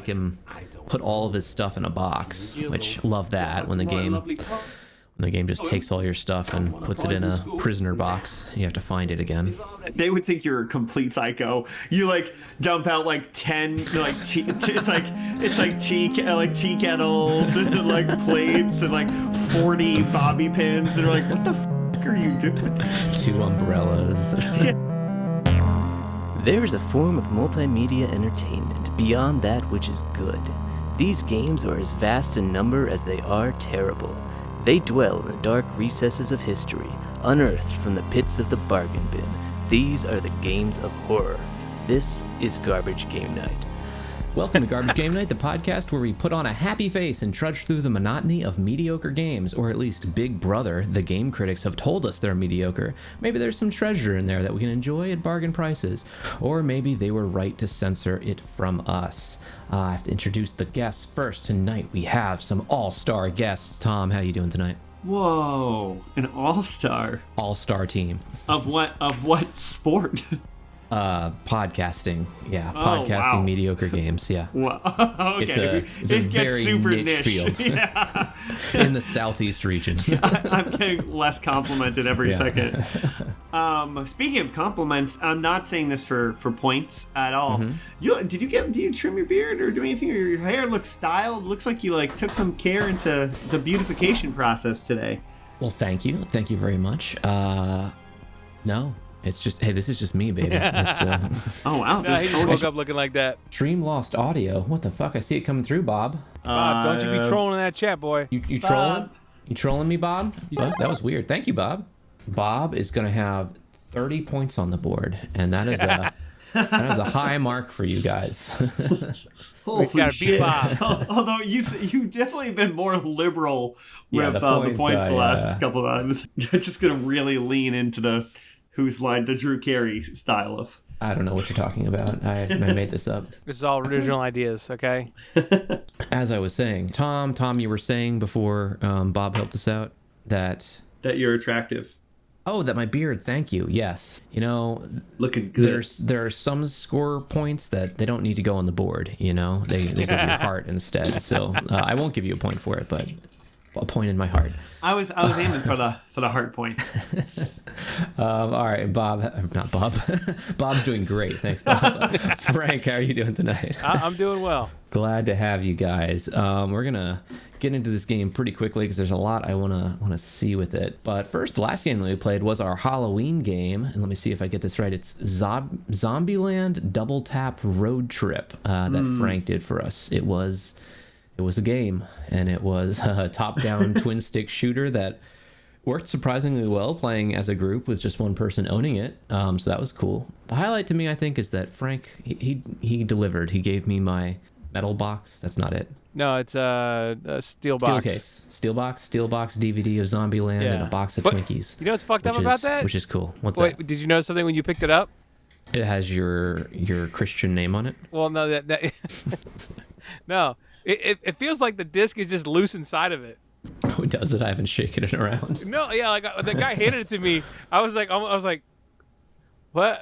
make him put all of his stuff in a box, which love that when the game just takes all your stuff and puts it in a prisoner box. You have to find it again. They would think you're a complete psycho. You like dump out like 10 like it's like tea kettles and like plates and like 40 bobby pins, and they're like, what the f are you doing? 2 umbrellas. There is a form of multimedia entertainment beyond that which is good. These games are as vast in number as they are terrible. They dwell in the dark recesses of history, unearthed from the pits of the bargain bin. These are the games of horror. This is Garbage Game Night. Welcome to Garbage Game Night, the podcast where we put on a happy face and trudge through the monotony of mediocre games, or at least Big Brother, the game critics have told us they're mediocre. Maybe there's some treasure in there that we can enjoy at bargain prices, or maybe they were right to censor it from us. I have to introduce the guests first. Tonight we have some all-star guests. Tom, how you doing tonight? Whoa, an all-star. All-star team. Of what sport? Podcasting. Yeah, Oh, podcasting wow. mediocre games. Yeah. Wow. Okay. It's a It gets very super niche field. Yeah. In the southeast region. I'm getting less complimented every second. Speaking of compliments, I'm not saying this for points at all. Mm-hmm. Do you trim your beard or do anything? Or your hair looks styled. Looks like you like took some care into the beautification process today. Well, thank you very much. No, it's just, hey, this is just me, baby. It's Oh wow! No, he just woke up looking like that. stream lost audio. What the fuck? I see it coming through, Bob. Bob, don't you be trolling in that chat, boy. You Bob. trolling? You trolling me, Bob? Bob? That was weird. Thank you, Bob. Bob is gonna have 30 points on the board, and that is that is a high mark for you guys. Holy gotta beat shit! Bob. Although you definitely been more liberal Yeah, with the points, the last yeah. couple of times. Just gonna really lean into the who's line, the Drew Carey style of. I don't know what you're talking about. I made this up. This is all original ideas, okay? As I was saying, Tom, you were saying before Bob helped us out that You're attractive, that my beard. Thank you. Yes, looking good. there are some score points that they don't need to go on the board. They give you a heart instead. So I won't give you a point for it, but a point in my heart. I was aiming for the heart points. All right, not Bob. Bob's doing great. Thanks, Bob. Frank, how are you doing tonight? I'm doing well. Glad to have you guys. We're gonna get into this game pretty quickly because there's a lot I wanna see with it. But first, the last game that we played was our Halloween game, and let me see if I get this right. It's Zombieland Double Tap Road Trip that Frank did for us. It was a game, and it was a top-down twin stick shooter that worked surprisingly well playing as a group with just one person owning it. So that was cool. The highlight to me, I think, is that Frank he delivered. He gave me my metal box. That's not it. No, it's a steel box. Steel box DVD of Zombieland Yeah. and a box of But Twinkies. You know what's fucked up about that? Which is cool. What's Wait, that? did you notice something when you picked it up? It has your Christian name on it. Well, no, that no. It feels like the disc is just loose inside of it. Who does it? I haven't shaken it around. No, yeah, like the guy handed it to me. I was like, what?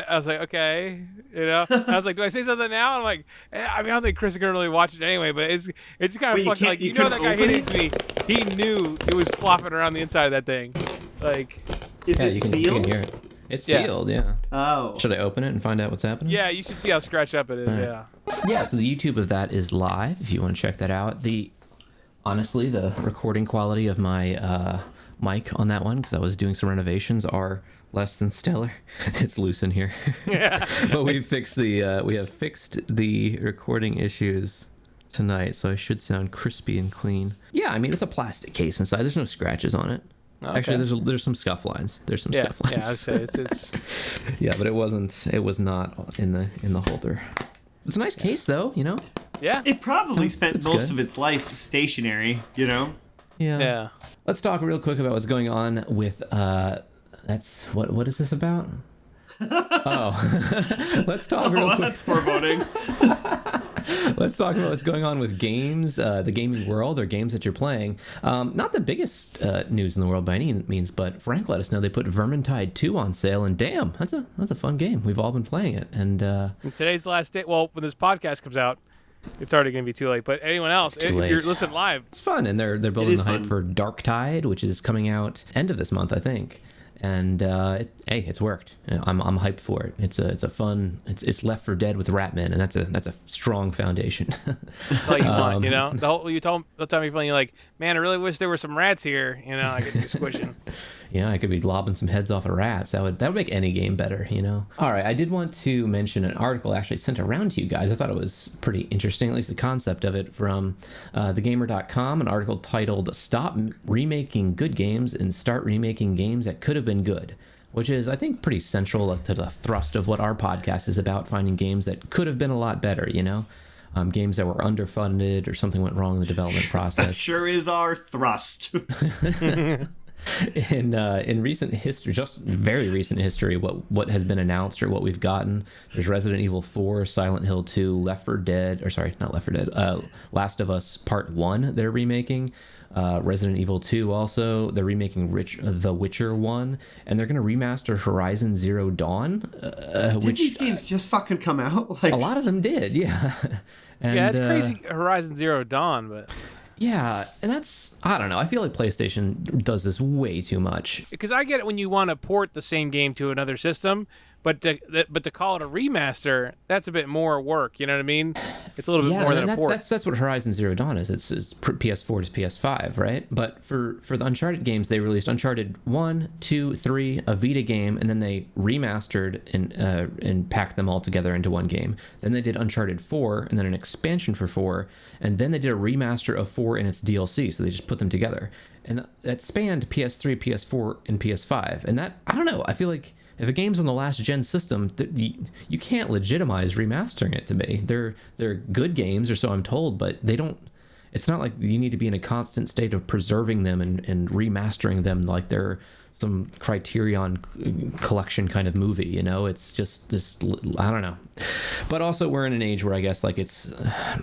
I was like, okay, I was like, do I say something now? I'm like, I don't think Chris is gonna really watch it anyway, but it's kind Wait, of you fucking can't- like you that couldn't guy open handed it to me. He knew it was flopping around the inside of that thing, like. Is it you sealed? can hear it. It's Yeah. sealed, yeah. Oh. Should I open it and find out what's happening? Yeah, you should see how scratched up it is. Yeah. Yeah, so the YouTube of that is live if you want to check that out. Honestly, the recording quality of my mic on that one, because I was doing some renovations, are less than stellar. It's loose in here. Yeah. But we have fixed the recording issues tonight, so I should sound crispy and clean. Yeah, I mean, it's a plastic case inside. There's no scratches on it. Okay. Actually, there's some scuff lines. There's some scuff lines. Yeah, I'd say it's Yeah, but it was not in the holder. It's a nice case though, yeah. It probably spent it's most good. of its life stationary, Yeah. Let's talk real quick about what's going on with that's what is this about? Oh. Let's talk real quick. That's foreboding. Let's talk about what's going on with games, the gaming world, or games that you're playing. Not the biggest news in the world by any means, but Frank let us know they put Vermintide 2 on sale, and damn, that's a fun game. We've all been playing it, and And today's the last day. Well, when this podcast comes out, It's already going to be too late. But anyone else, if late. you're listening live, It's fun, and they're building is the hype fun. for Dark Tide, which is coming out end of this month, I think. And hey, it's worked. I'm hyped for it. It's a fun. It's Left 4 Dead with Ratman, and that's a strong foundation. that's all you want, you know. The time you're playing, you're like, man, I really wish there were some rats here, you know. I could be squishing. Yeah, I could be lobbing some heads off of rats. That would make any game better, you know. All right, I did want to mention an article actually sent around to you guys. I thought it was pretty interesting, at least the concept of it, from thegamer.com, an article titled "Stop Remaking Good Games and Start Remaking Games That Could Have Been Good," which is, I think, pretty central to the thrust of what our podcast is about, finding games that could have been a lot better, you know. Games that were underfunded or something went wrong in the development process. Sure is our thrust. In recent history, just very recent history, what has been announced or what we've gotten, there's Resident Evil 4, Silent Hill 2, Left 4 Dead, or sorry, not Left 4 Dead, Last of Us Part 1 they're remaking, Resident Evil 2 also, they're remaking The Witcher 1, and they're going to remaster Horizon Zero Dawn, Did these games just fucking come out? Like, a lot of them did, yeah. And, Yeah, it's crazy. Horizon Zero Dawn, but yeah, and that's, I don't know, I feel like PlayStation does this way too much. because I get it when you want to port the same game to another system, but to call it a remaster, that's a bit more work. You know what I mean? It's a little bit more than a port. That's what Horizon Zero Dawn is. It's PS4 to PS5, right? But for the Uncharted games, they released Uncharted 1, 2, 3, a Vita game, and then they remastered and packed them all together into one game. Then they did Uncharted 4, and then an expansion for 4, and then they did a remaster of 4 and its DLC, so they just put them together. And that spanned PS3, PS4, and PS5. And that, I don't know, I feel like if a game's on the last gen system, you can't legitimize remastering it to me. They're good games, or so I'm told, but they don't. It's not like you need to be in a constant state of preserving them and remastering them like they're some Criterion collection kind of movie, you know. It's just this, I don't know. But also we're in an age where I guess like it's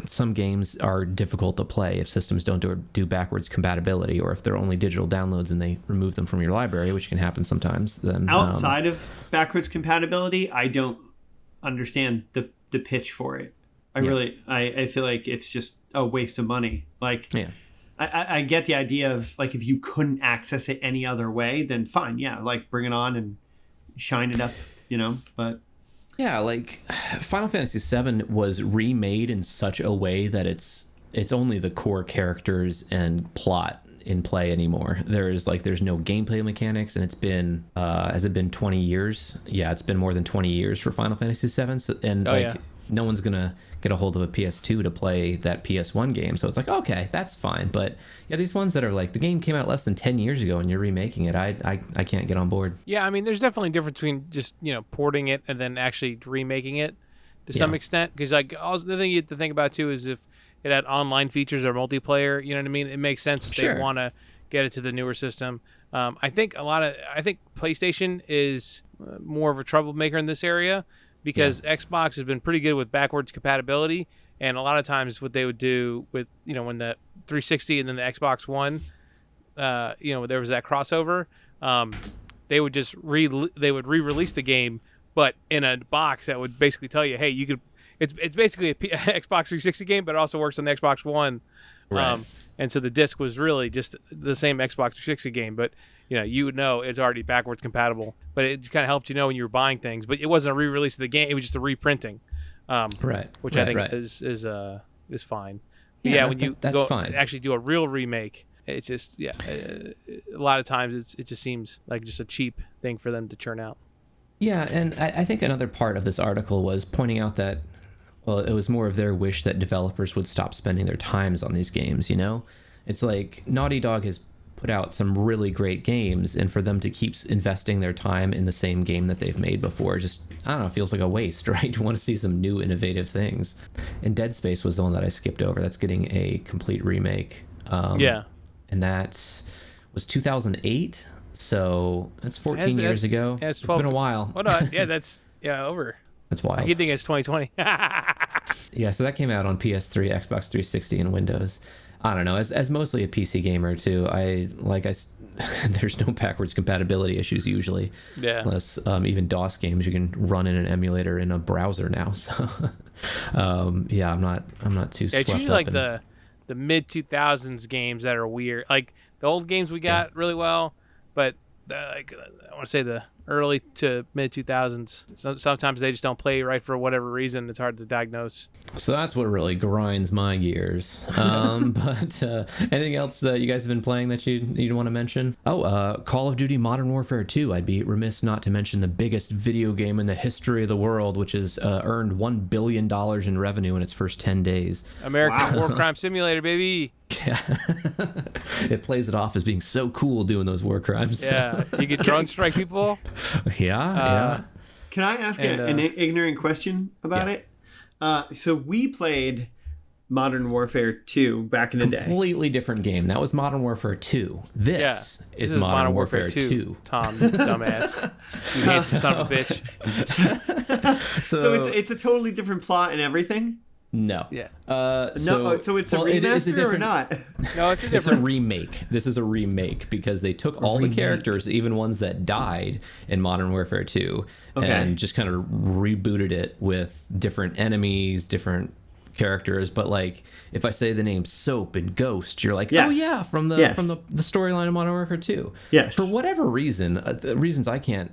some games are difficult to play if systems don't do backwards compatibility, or if they're only digital downloads and they remove them from your library, which can happen sometimes. Then outside of backwards compatibility, I don't understand the pitch for it. I feel like it's just a waste of money. Like, yeah. I get the idea of like, if you couldn't access it any other way, then fine, yeah, like bring it on and shine it up, you know. But yeah, like Final Fantasy VII was remade in such a way that it's only the core characters and plot in play anymore. There's no gameplay mechanics, and it's been has it been 20 years? Yeah, it's been more than 20 years for Final Fantasy VII, no one's gonna get a hold of a PS2 to play that PS1 game, so it's like, okay, that's fine. But yeah, these ones that are like the game came out less than 10 years ago and you're remaking it, I can't get on board. Yeah, I mean, there's definitely a difference between just, you know, porting it and then actually remaking it to some extent. Because like also, the thing you have to think about too is if it had online features or multiplayer, you know what I mean? It makes sense if they want to get it to the newer system. I think PlayStation is more of a troublemaker in this area, because Xbox has been pretty good with backwards compatibility, and a lot of times what they would do with, you know, when the 360 and then the Xbox One, you know, there was that crossover, they would just re-release the game, but in a box that would basically tell you, hey, you could. It's basically a Xbox 360 game, but it also works on the Xbox One, Right. And so the disc was really just the same Xbox 360 game, but you know, you would know it's already backwards compatible. But it kind of helped you know when you were buying things. But it wasn't a re-release of the game; it was just a reprinting, which I think is fine. But Yeah, when you that's go fine. actually do a real remake, it's just a lot of times it just seems like just a cheap thing for them to churn out. Yeah, and I think another part of this article was pointing out that, well, it was more of their wish that developers would stop spending their times on these games, you know? It's like Naughty Dog has put out some really great games, and for them to keep investing their time in the same game that they've made before, just, I don't know, feels like a waste, right? You want to see some new innovative things. And Dead Space was the one that I skipped over. That's getting a complete remake. And that was 2008, so that's 14 years ago. Yeah, it's been a while. Well, no, yeah, that's over. That's wild. I think it's 2020. Yeah, so that came out on PS3, Xbox 360, and Windows. I don't know. As mostly a PC gamer too, there's no backwards compatibility issues usually. Yeah. Unless even DOS games you can run in an emulator in a browser now. So yeah, I'm not too. Yeah, it's swept usually up like the mid 2000s games that are weird. Like the old games we got really well, but like I want to say the early to mid 2000s. Sometimes they just don't play right for whatever reason. It's hard to diagnose. So that's what really grinds my gears. But anything else that you guys have been playing that you'd want to mention? Oh, Call of Duty Modern Warfare 2. I'd be remiss not to mention the biggest video game in the history of the world, which has earned $1 billion in revenue in its first 10 days. American War Crime Simulator, baby. Yeah. It plays it off as being so cool doing those war crimes. Yeah, you get drone strike people. Yeah. Can I ask an ignorant question about it? So we played Modern Warfare 2 back in the day. Completely different game. That was Modern Warfare 2. This is Modern Warfare 2. Tom, you dumbass. You handsome son of a bitch. So it's a totally different plot and everything? No. Yeah. So it's a remaster or not? No, it's a different. It's a remake. This is a remake because they took all the characters, even ones that died in Modern Warfare 2, and just kind of rebooted it with different enemies, different characters. But like, if I say the name Soap and Ghost, you're like, oh yeah, from the storyline of Modern Warfare 2. Yes. For whatever reason, the reasons I can't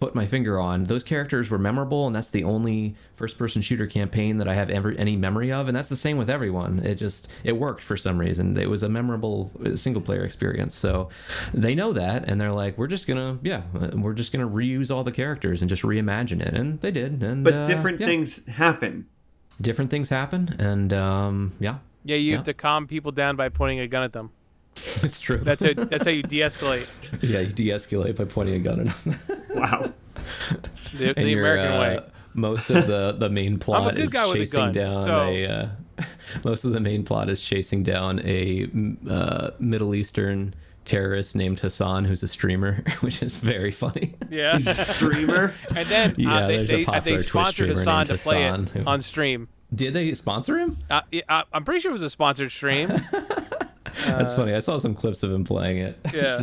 put my finger on, those characters were memorable, and that's the only first-person shooter campaign that I have ever any memory of, and that's the same with everyone. It worked for some reason. It was a memorable single-player experience, so they know that, and they're like, we're just gonna reuse all the characters and just reimagine it, and they did. And but different things happen. Different things happen, and Yeah, you have to calm people down by pointing a gun at them. It's true. That's how you de-escalate. Yeah, you de-escalate by pointing a gun at them. Wow. The American way. Most of the main plot is chasing down most of the main plot is chasing down a Middle Eastern terrorist named Hassan, who's a streamer, which is very funny. Yeah, he's a streamer. And then they sponsored Hassan to play it on stream. Did they sponsor him? I'm pretty sure it was a sponsored stream. That's funny. I saw some clips of him playing it. Yeah,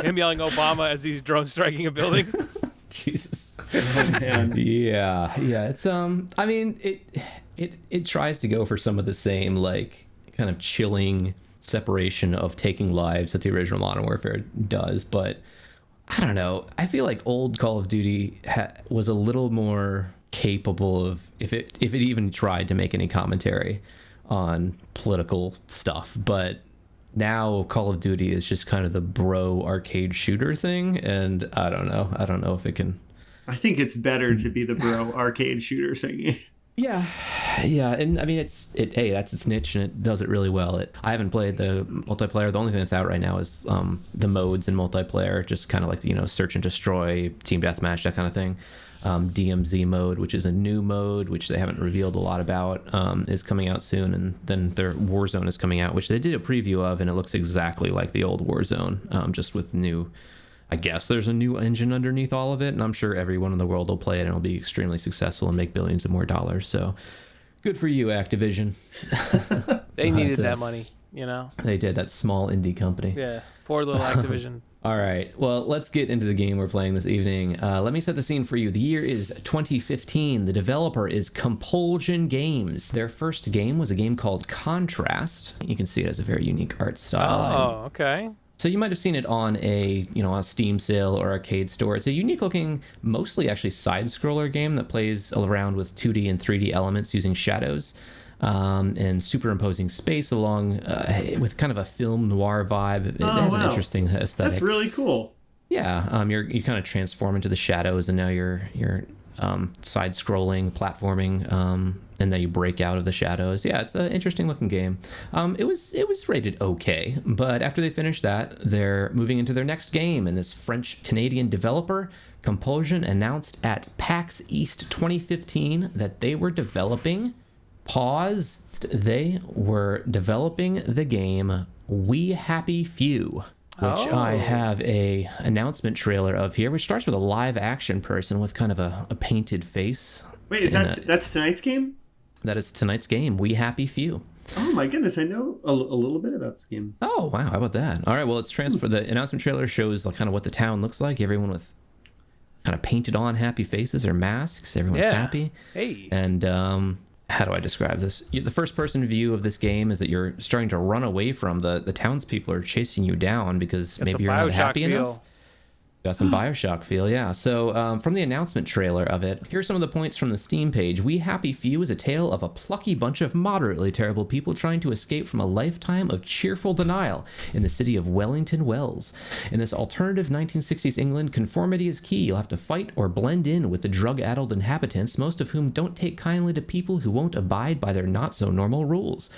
him yelling Obama as he's drone striking a building. Jesus. Oh, man. Yeah. It's I mean, it tries to go for some of the same like kind of chilling separation of taking lives that the original Modern Warfare does, but I don't know. I feel like old Call of Duty was a little more capable of if it even tried to make any commentary on political stuff, but now Call of Duty is just kind of the bro arcade shooter thing, and I don't know if it can. I think it's better to be the bro arcade shooter thing. Yeah, and I mean that's its niche, and it does it really well. I haven't played the multiplayer. The only thing that's out right now is the modes in multiplayer, just kind of like search and destroy, team deathmatch, that kind of thing. DMZ mode, which is a new mode, which they haven't revealed a lot about, is coming out soon, and then their Warzone is coming out, which they did a preview of, and it looks exactly like the old Warzone, just with new. I guess there's a new engine underneath all of it, and I'm sure everyone in the world will play it, and it'll be extremely successful and make billions of more dollars. So, good for you, Activision. They needed that money, They did. That small indie company. Yeah, poor little Activision. All right, well, let's get into the game we're playing this evening. Let me set the scene for you. The year is 2015. The developer is Compulsion Games. Their first game was a game called Contrast. You can see it as a very unique art style. Oh, okay. So you might have seen it on a Steam sale or arcade store. It's a unique looking, mostly actually side-scroller game that plays around with 2D and 3D elements using shadows. And superimposing space along with kind of a film noir vibe. It has an interesting aesthetic. That's really cool. Yeah, you kind of transform into the shadows, and now you're side-scrolling, platforming, and then you break out of the shadows. Yeah, it's an interesting looking game. It was rated okay, but after they finished that, they're moving into their next game, and this French-Canadian developer, Compulsion, announced at PAX East 2015 that they were developing. They were developing the game We Happy Few, which I have a announcement trailer of here, which starts with a live action person with kind of a painted face. Wait, that's tonight's game? That is tonight's game, We Happy Few. Oh my goodness, I know a little bit about this game. Oh wow, how about that? All right, well, it's transferred. The announcement trailer shows like kind of what the town looks like. Everyone with kind of painted on happy faces or masks. Everyone's happy. Hey. And how do I describe this? The first person view of this game is that you're starting to run away from the townspeople are chasing you down because maybe you're not happy enough. Got some BioShock feel, yeah. So from the announcement trailer of it, here's some of the points from the Steam page. We Happy Few is a tale of a plucky bunch of moderately terrible people trying to escape from a lifetime of cheerful denial in the city of Wellington Wells. In this alternative 1960s England, conformity is key. You'll have to fight or blend in with the drug-addled inhabitants, most of whom don't take kindly to people who won't abide by their not-so-normal rules.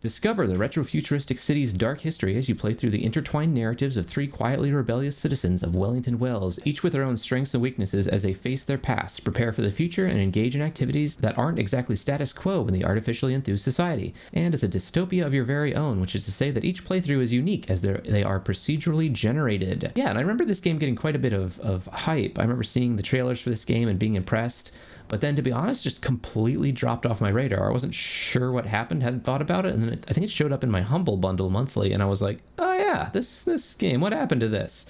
Discover the retrofuturistic city's dark history as you play through the intertwined narratives of three quietly rebellious citizens of Wellington Wells, each with their own strengths and weaknesses as they face their pasts, prepare for the future, and engage in activities that aren't exactly status quo in the artificially enthused society. And it's a dystopia of your very own, which is to say that each playthrough is unique as they are procedurally generated. Yeah, and I remember this game getting quite a bit of hype. I remember seeing the trailers for this game and being impressed. But then, to be honest, just completely dropped off my radar. I wasn't sure what happened, hadn't thought about it, and then I think it showed up in my Humble Bundle monthly, and I was like, oh yeah, this game, what happened to this?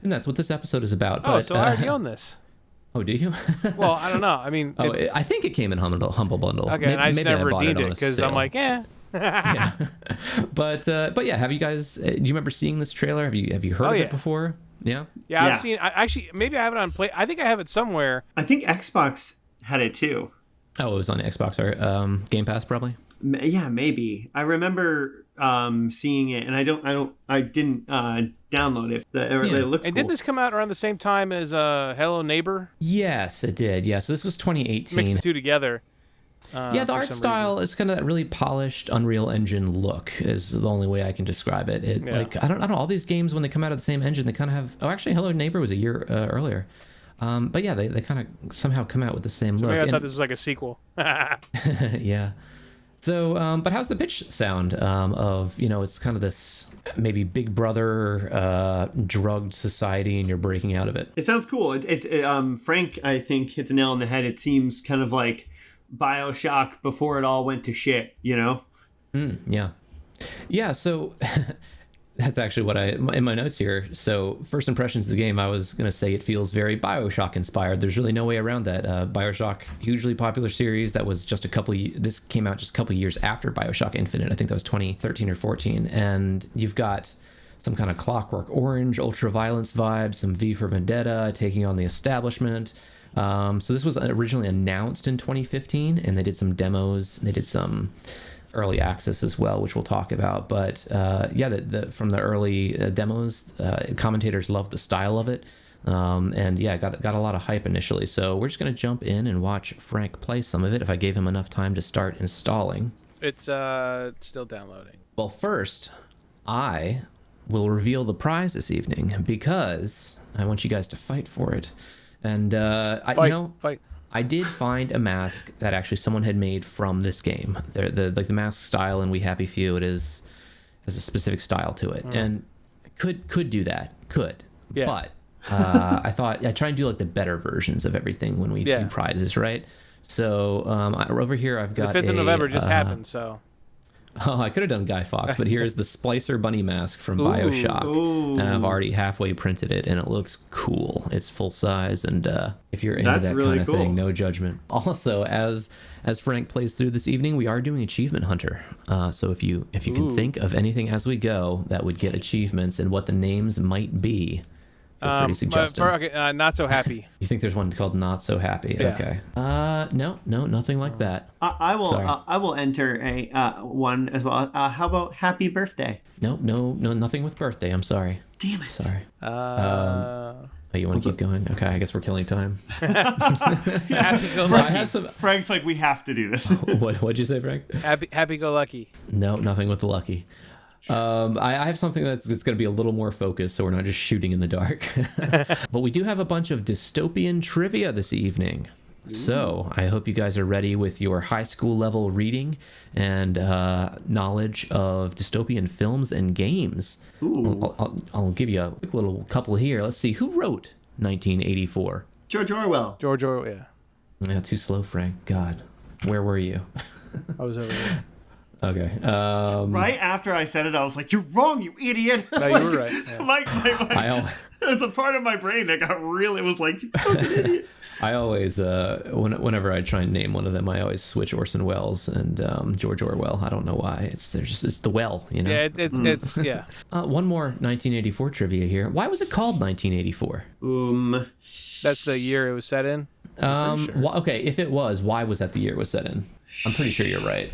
And that's what this episode is about. Oh, so I already own this. Oh, do you? Well, I don't know. I mean... I think it came in Humble Bundle. Okay, and I just never redeemed it, because I'm like, yeah. But yeah, have you guys, do you remember seeing this trailer? Have you heard of it before? Yeah? Yeah, I've seen, actually, maybe I have it on Play, I think I have it somewhere. I think Xbox had it too. Oh, it was on Xbox or Game Pass probably. Yeah, maybe. I remember seeing it, and I didn't download it. It looks. And cool. did this come out around the same time as Hello Neighbor? Yes, it did. Yeah, so this was 2018. Mixed the two together. Yeah, the art style is kind of that really polished Unreal Engine look is the only way I can describe it. Like I don't know, all these games when they come out of the same engine, they kind of have. Oh, actually, Hello Neighbor was a year earlier. But yeah, they kind of somehow come out with the same look. Maybe I thought this was like a sequel. Yeah. So, but how's the pitch sound of, it's kind of this maybe Big Brother drugged society and you're breaking out of it? It sounds cool. Frank, I think, hit the nail on the head. It seems kind of like BioShock before it all went to shit, Yeah. Yeah, so... That's actually what in my notes here. So first impressions of the game, I was going to say it feels very BioShock inspired. There's really no way around that. BioShock, hugely popular series that was just this came out just a couple years after BioShock Infinite. I think that was 2013 or 14. And you've got some kind of Clockwork Orange, ultra-violence vibes, some V for Vendetta, taking on the establishment. So this was originally announced in 2015 and they did some demos. They did some early access as well, which we'll talk about. But from the early demos, commentators loved the style of it, and got a lot of hype initially. So we're just gonna jump in and watch Frank play some of it. If I gave him enough time to start installing, it's still downloading. Well, first, I will reveal the prize this evening because I want you guys to fight for it. And fight. I did find a mask that actually someone had made from this game. The mask style in We Happy Few, it has a specific style to it, and could do that. Yeah. But I thought I try and do like the better versions of everything when we do prizes, right? So over here I've got the 5th of November just happened, so. Oh, I could have done Guy Fawkes, but here's the Splicer Bunny mask from BioShock. Ooh. And I've already halfway printed it, and it looks cool. It's full size, and if you're into that really kind of cool. thing, no judgment. Also, as Frank plays through this evening, we are doing Achievement Hunter. So if you can think of anything as we go that would get achievements and what the names might be, feel free to suggest them. Not so happy. You think there's one called Not So Happy? Yeah. Okay. No, nothing like that. I will. Sorry. I will enter a one as well. How about Happy Birthday? No, nothing with birthday. I'm sorry. Damn it. Sorry. Oh, you want to keep going? Okay, I guess we're killing time. Frank's like, we have to do this. What'd you say, Frank? Happy go lucky. No, nothing with the lucky. I have something that's going to be a little more focused, so we're not just shooting in the dark. But we do have a bunch of dystopian trivia this evening. So I hope you guys are ready with your high school level reading and knowledge of dystopian films and games. I'll give you a quick little couple here. Let's see. Who wrote 1984? George Orwell. George Orwell, yeah. Yeah, too slow, Frank. God, where were you? I was over there. Okay. Right after I said it, I was like, "You're wrong, you idiot!" No, you were right. Yeah. There's a part of my brain that got really was like, "You fucking idiot." I always, whenever I try and name one of them, I always switch Orson Welles and George Orwell. I don't know why. It's the well, you know. Yeah, it's yeah. One more 1984 trivia here. Why was it called 1984? That's the year it was set in. Okay, if it was, why was that the year it was set in? I'm pretty sure you're right.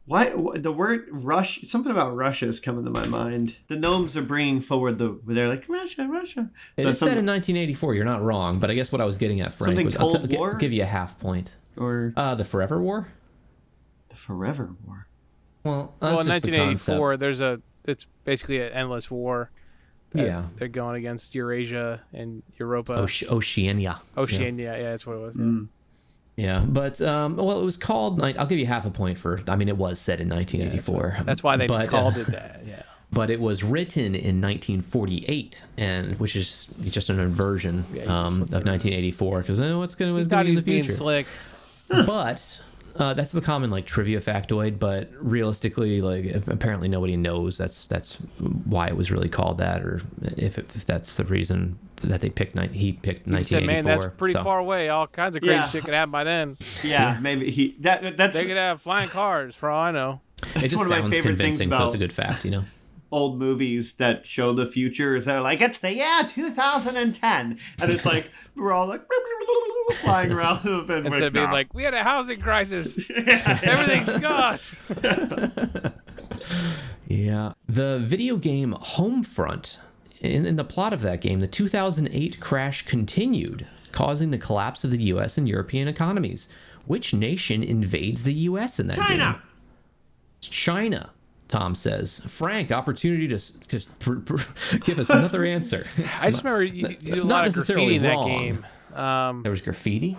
Why the word Rush? Something about Russia is coming to my mind. The gnomes are bringing forward they're like Russia. It is set in 1984. You're not wrong, but I guess what I was getting at, Frank, something was Cold War? I'll give you a half point. Or the Forever War. The Forever War. Well, in 1984, it's basically an endless war. They're going against Eurasia and Europa. Oceania. Yeah, that's what it was. Yeah, but it was called. I'll give you half a point for. I mean, it was set in 1984. Yeah, that's why they called it that. Yeah. But it was written in 1948, which is just an inversion of 1984. Because what's going to be in the future? Being slick. But that's the common trivia factoid. But realistically, apparently nobody knows that's why it was really called that, or if that's the reason that he picked 1984. He said, "Man, that's pretty far away. All kinds of crazy shit could happen by then." Yeah, maybe that's. They could have flying cars, for all I know. It just one of my sounds favorite things convincing, about so it's a good fact, you know. Old movies that show the future is that like it's the year 2010, and it's like we're all like flying around and instead of being like, we had a housing crisis, everything's gone. Yeah, the video game Homefront. In the plot of that game, the 2008 crash continued, causing the collapse of the U.S. and European economies. Which nation invades the U.S. in that game? China, Tom says. Frank, opportunity to give us another answer. I just remember you did a lot of graffiti in that game. There was graffiti?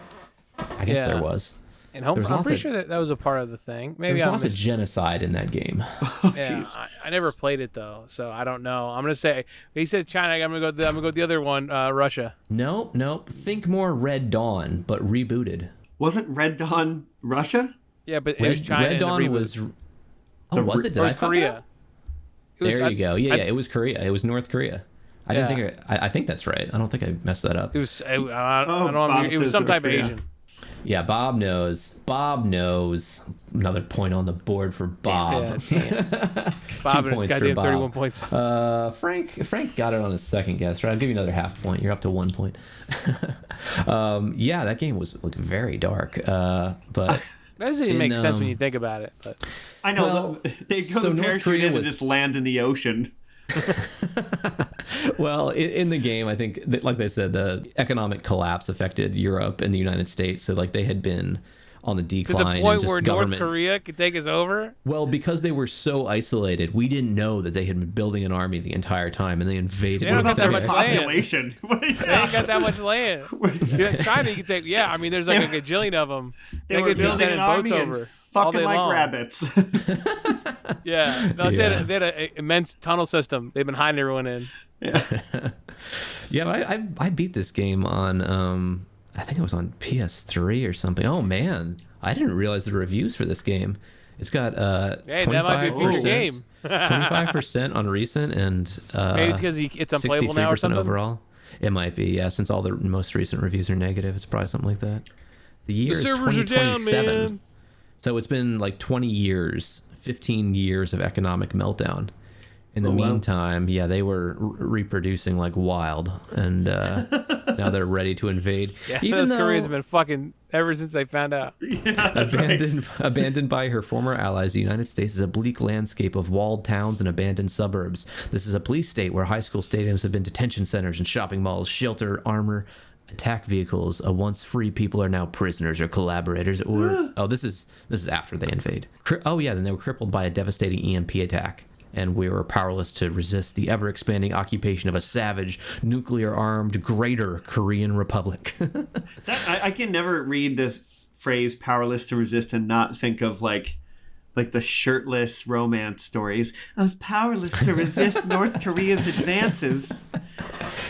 I guess there was. And I'm pretty sure that was a part of the thing. Maybe there was lots of genocide in that game. I never played it though, so I don't know. I'm gonna say he said China. I'm gonna go with the other one, Russia. Nope. Think more Red Dawn, but rebooted. Wasn't Red Dawn Russia? Yeah, but it was China. Red Dawn was. Oh, was it? Did I fuck Korea? There you go. Yeah, it was Korea. It was North Korea. I didn't think. I think that's right. I don't think I messed that up. It was. I don't know. It was some type of Asian. Yeah, Bob knows. Another point on the board for Bob. Yeah, Bob and his goddamn 31 points. Frank got it on his second guess, right? I'll give you another half point. You're up to 1 point. Yeah, that game was very dark. But that doesn't even make sense when you think about it. But I know. Well, they go to parachute in and just land in the ocean. Well, in the game, I think that, like they said, the economic collapse affected Europe and the United States. So they had been on the decline. To the point where government... North Korea could take us over? Well, because they were so isolated, we didn't know that they had been building an army the entire time, and they invaded. They don't got that much population. They ain't got that much land. China, you could say, there's like a gajillion of them. They were building an army and fucking like rabbits. Yeah, no, they had an immense tunnel system they've been hiding everyone in. Yeah, I beat this game on I think it was on PS3 or something. Oh man, I didn't realize the reviews for this game. It's got 25%, 25% on recent, and maybe it's because it's unplayable now or something. Overall. It might be, yeah. Since all the most recent reviews are negative, it's probably something like that. The year is 2027, so it's been like 20 years, 15 years of economic meltdown. In the meantime, they were reproducing like wild, and now they're ready to invade. Yeah, even those Koreans have been fucking ever since they found out. Yeah, abandoned by her former allies, the United States is a bleak landscape of walled towns and abandoned suburbs. This is a police state where high school stadiums have been detention centers and shopping malls, shelter, armor, attack vehicles. Once free people are now prisoners or collaborators. Or this is after they invade. Then they were crippled by a devastating EMP attack. And we were powerless to resist the ever-expanding occupation of a savage, nuclear-armed Greater Korean Republic. I can never read this phrase "powerless to resist" and not think of like the shirtless romance stories. I was powerless to resist North Korea's advances.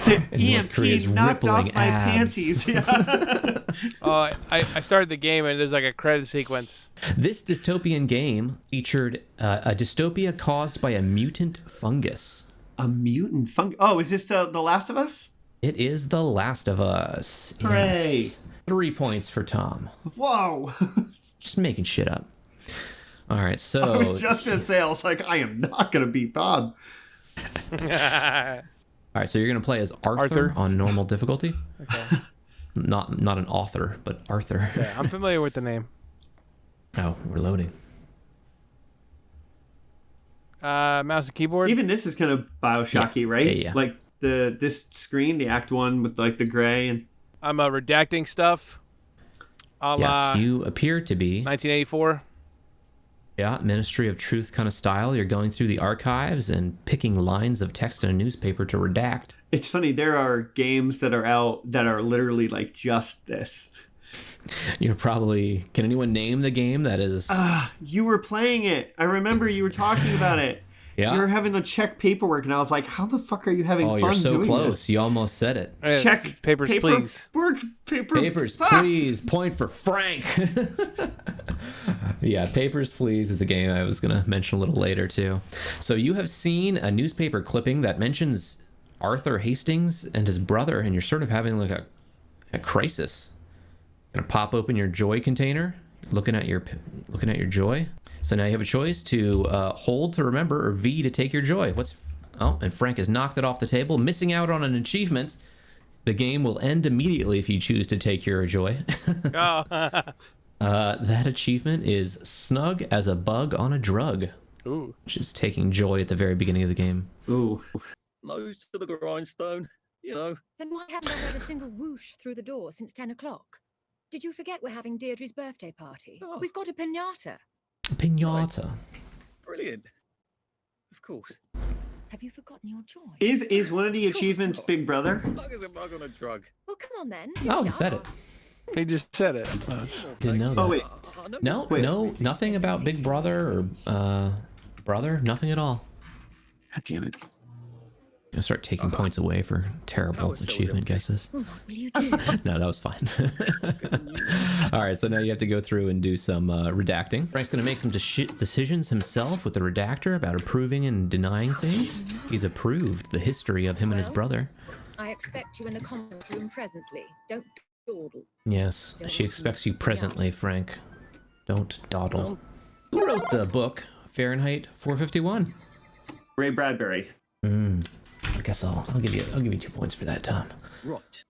North Korea's EMP knocked off rippling my abs. panties. Yeah. I started the game and there's like a credit sequence. This dystopian game featured a dystopia caused by a mutant fungus. A mutant fungus. Oh, is this the Last of Us? It is The Last of Us. Hooray. Yes. 3 points for Tom. Whoa. Just making shit up. All right, so... I was just going to say, I was like, I am not going to beat Bob. All right, so you're going to play as Arthur on normal difficulty. Okay. Not an author, but Arthur. Yeah, I'm familiar with the name. Oh, we're loading. Mouse and keyboard. Even this is kind of Bioshocky, right? Yeah. Like this screen, the Act 1 with like the gray and... I'm redacting stuff. A la Yes, you appear to be. 1984. Yeah, Ministry of Truth kind of style. You're going through the archives and picking lines of text in a newspaper to redact. It's funny, there are games that are out that are literally like just this. You're probably... Can anyone name the game that is... You were playing it. I remember you were talking about it. Yeah? You were having to check paperwork, and I was like, how the fuck are you having fun you're so doing close. this? You almost said it. Yeah, Check papers, please. Papers, fuck! please. Point for Frank. Yeah, Papers, Please is a game I was going to mention a little later, too. So you have seen a newspaper clipping that mentions Arthur Hastings and his brother, and you're sort of having like a crisis. Gonna pop open your joy container, looking at your joy. So now you have a choice to hold to remember or V to take your joy. And Frank has knocked it off the table, missing out on an achievement. The game will end immediately if you choose to take your joy. Oh. That achievement is snug as a bug on a drug. Ooh. Which is taking joy at the very beginning of the game. Ooh. Nose to the grindstone, you know. Then why haven't I heard a single whoosh through the door since 10 o'clock? Did you forget we're having Deirdre's birthday party? Oh. We've got a piñata. Pinata. Brilliant. Of course. Have you forgotten your joy? Is one of the achievements Big Brother? Snug as a bug on a drug. Well, come on then. Oh, he finish said up. it. He just said it. Didn't know that. Oh, wait. No, Wait. no, nothing about Big Brother or brother, nothing at all. God damn it. I'll start taking points away for terrible was so achievement guesses. Well, what will you do? No, that was fine. All right, so now you have to go through and do some redacting. Frank's going to make some decisions himself with the redactor about approving and denying things. He's approved the history of him and his Well? brother. I expect you in the conference room presently. Don't dawdle. Yes, she expects you presently, Frank. Don't dawdle. Who wrote the book Fahrenheit 451? Ray Bradbury. I guess I'll give you 2 points for that, Tom. Right.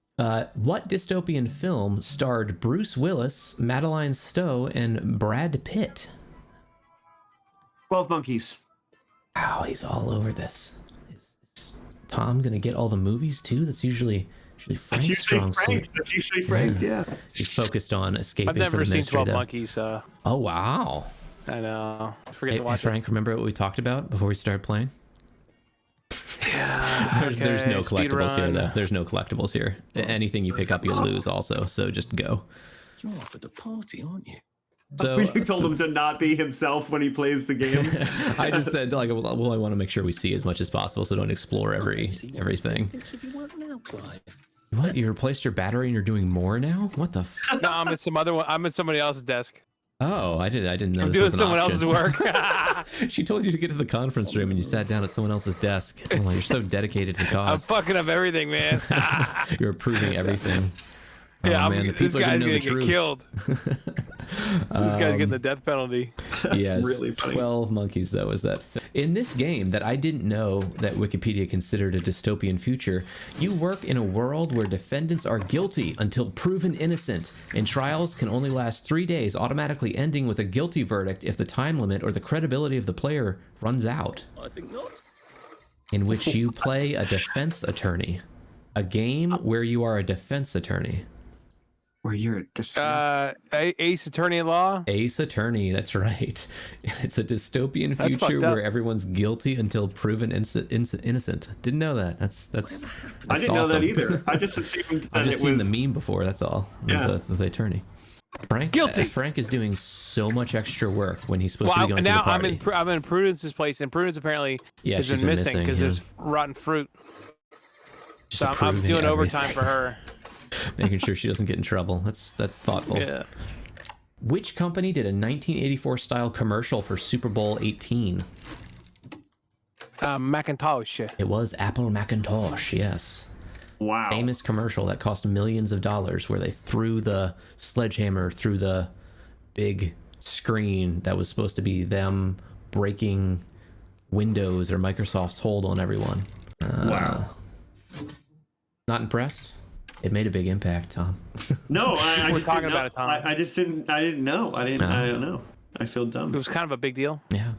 What dystopian film starred Bruce Willis, Madeline Stowe, and Brad Pitt? 12 Monkeys. Wow, he's all over this. Is Tom gonna get all the movies too? That's usually Frank's strong suit. That's usually Frank, yeah. He's focused on escaping I've never from the seen ministry, 12 though. Monkeys. Oh wow! I know. I forget Hey, to watch Frank, remember what we talked about before we started playing? it. Yeah. There's no speed collectibles here, run. though. There's no collectibles here. Anything you pick up, you'll lose also. So just go. You're off at the party, aren't you? So You told him to not be himself when he plays the game. I just said like, well, I want to make sure we see as much as possible, so don't explore everything. Thinks of your work now, Clive. What? You replaced your battery and you're doing more now? What the? No, I'm at some other one. I'm at somebody else's desk. Oh, I didn't know. I'm this doing was an someone option. else's work. She told you to get to the conference room and you sat down at someone else's desk. Oh, you're so dedicated to the I'm cause. fucking up everything, man. You're approving everything. Yeah, Oh, man, the this people are guy's gonna know gonna the get truth. killed. This guy's getting the death penalty. Yes, really funny. 12 Monkeys, though, is that. In this game that I didn't know that Wikipedia considered a dystopian future, you work in a world where defendants are guilty until proven innocent, and trials can only last 3 days, automatically ending with a guilty verdict if the time limit or the credibility of the player runs out, I think not. in which you play a defense attorney. A game where you are a defense attorney. Where you're a Ace Attorney at Law. Ace Attorney, that's right. It's a dystopian That's future fucked up. where everyone's guilty until proven innocent. Didn't know that. That's I didn't know that awesome. either. I just assumed that I've just it seen was. the meme before. That's all. Yeah. With the attorney. Frank. Guilty. Frank is doing so much extra work when he's supposed to Well, be going now to the party. I'm in Prudence's place, and Prudence apparently Yeah, has she's been been missing missing, because yeah. there's rotten fruit. Just So I'm approving doing everything. overtime for her. Making sure she doesn't get in trouble. That's thoughtful. Yeah. Which company did a 1984 style commercial for Super Bowl 18? Macintosh. It was Apple Macintosh, yes. Wow. Famous commercial that cost millions of dollars where they threw the sledgehammer through the big screen that was supposed to be them breaking Windows or Microsoft's hold on everyone. Wow. Not impressed? It made a big impact, Tom. No, I We're just talking didn't about know. it, Tom. I didn't know. I don't know. I feel dumb. It was kind of a big deal. Yeah.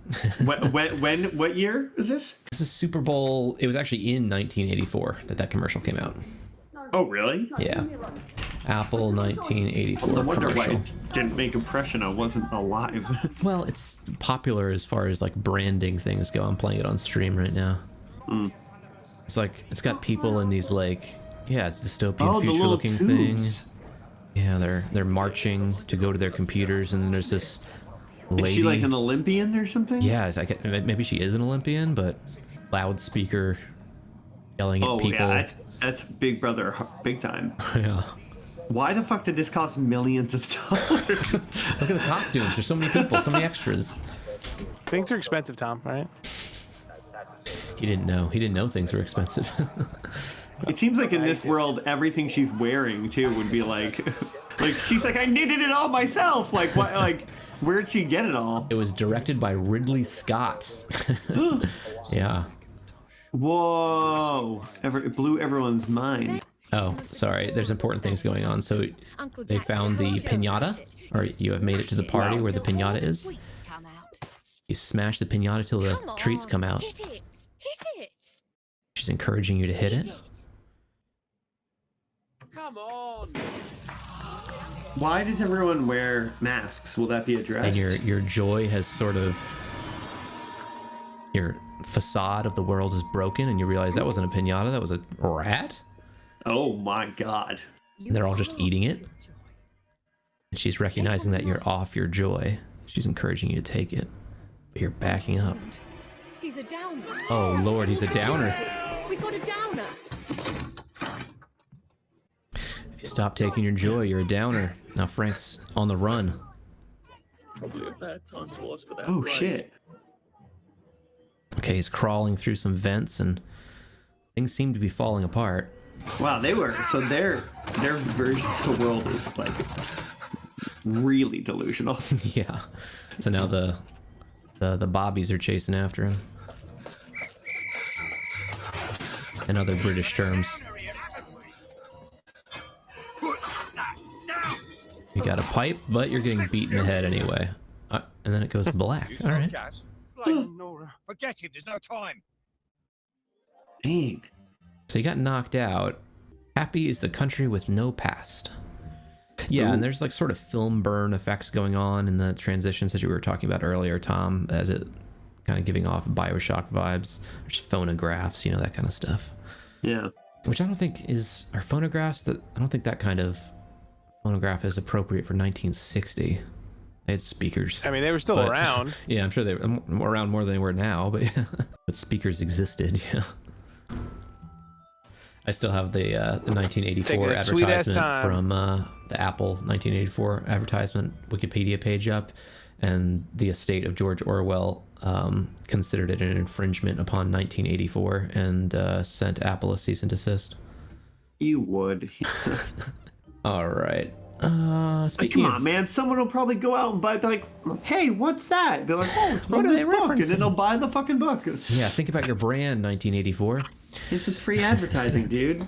What year is this? This is Super Bowl. It was actually in 1984 that commercial came out. Oh, really? Yeah. Apple 1984 I wonder why commercial. it didn't make impression. I wasn't alive. Well, it's popular as far as like branding things go. I'm playing it on stream right now. It's like it's got people in these like it's dystopian Oh, the future little looking tubes. thing. Yeah, they're marching to go to their computers, and then there's this lady. Is she like an Olympian or something? Yeah, maybe she is an Olympian, but loudspeaker yelling at Oh people. yeah, that's Big Brother, big time. Yeah. Why the fuck did this cost millions of dollars? Look at the costumes. There's so many people, so many extras. Things are expensive, Tom, right? He didn't know. He didn't know things were expensive. It seems like in this world, everything she's wearing too would be like she's like, I knitted it all myself. Like what? Like where'd she get it all? It was directed by Ridley Scott. Yeah. Whoa! It blew everyone's mind. Oh, sorry. There's important things going on. So Uncle they Jack found the showed pinata, it. or you have made it to the party where the pinata is. Sweets come out. You smash the pinata till the Come treats on, come out. Hit it. Hit it. She's encouraging you to hit it. Come on. Why does everyone wear masks? Will that be addressed? And your joy has sort of, your facade of the world is broken, and you realize that wasn't a pinata, that was a rat. Oh my god. And they're all just eating it. And she's recognizing that you're off your joy. She's encouraging you to take it, but you're backing up. He's a downer. Oh Lord, he's a downer. We've got a downer. If you stop taking your joy, you're a downer. Now Frank's on the run. Probably a bad time to ask for that. Oh raise. shit. Okay, he's crawling through some vents, and things seem to be falling apart. Wow, their version of the world is like really delusional. Yeah. So now the bobbies are chasing after him. In other British terms. You got a pipe, but you're getting beat in the head anyway. And then it goes black. All right. Forget it, there's no time. Dang. So you got knocked out. Happy is the country with no past. Yeah, and there's like sort of film burn effects going on in the transitions that you were talking about earlier, Tom, as it kind of giving off BioShock vibes. There's phonographs, that kind of stuff. Yeah. Which I don't think are phonographs I don't think that kind of phonograph is appropriate for 1960. They had speakers. I mean, they were still But- around. Yeah, I'm sure they were around more than they were now, but but speakers existed. Yeah. I still have the 1984 Taking a sweet-ass advertisement time. from the Apple 1984 advertisement Wikipedia page up, and the estate of George Orwell considered it an infringement upon 1984 and sent Apple a cease and desist. You would. All right. Like, Speaking come of, on, man. Someone will probably go out and be like, hey, what's that? Be like, oh, it's What from are this they book. And referencing? then they'll buy the fucking book. yeah, think about your brand, 1984. This is free advertising, dude.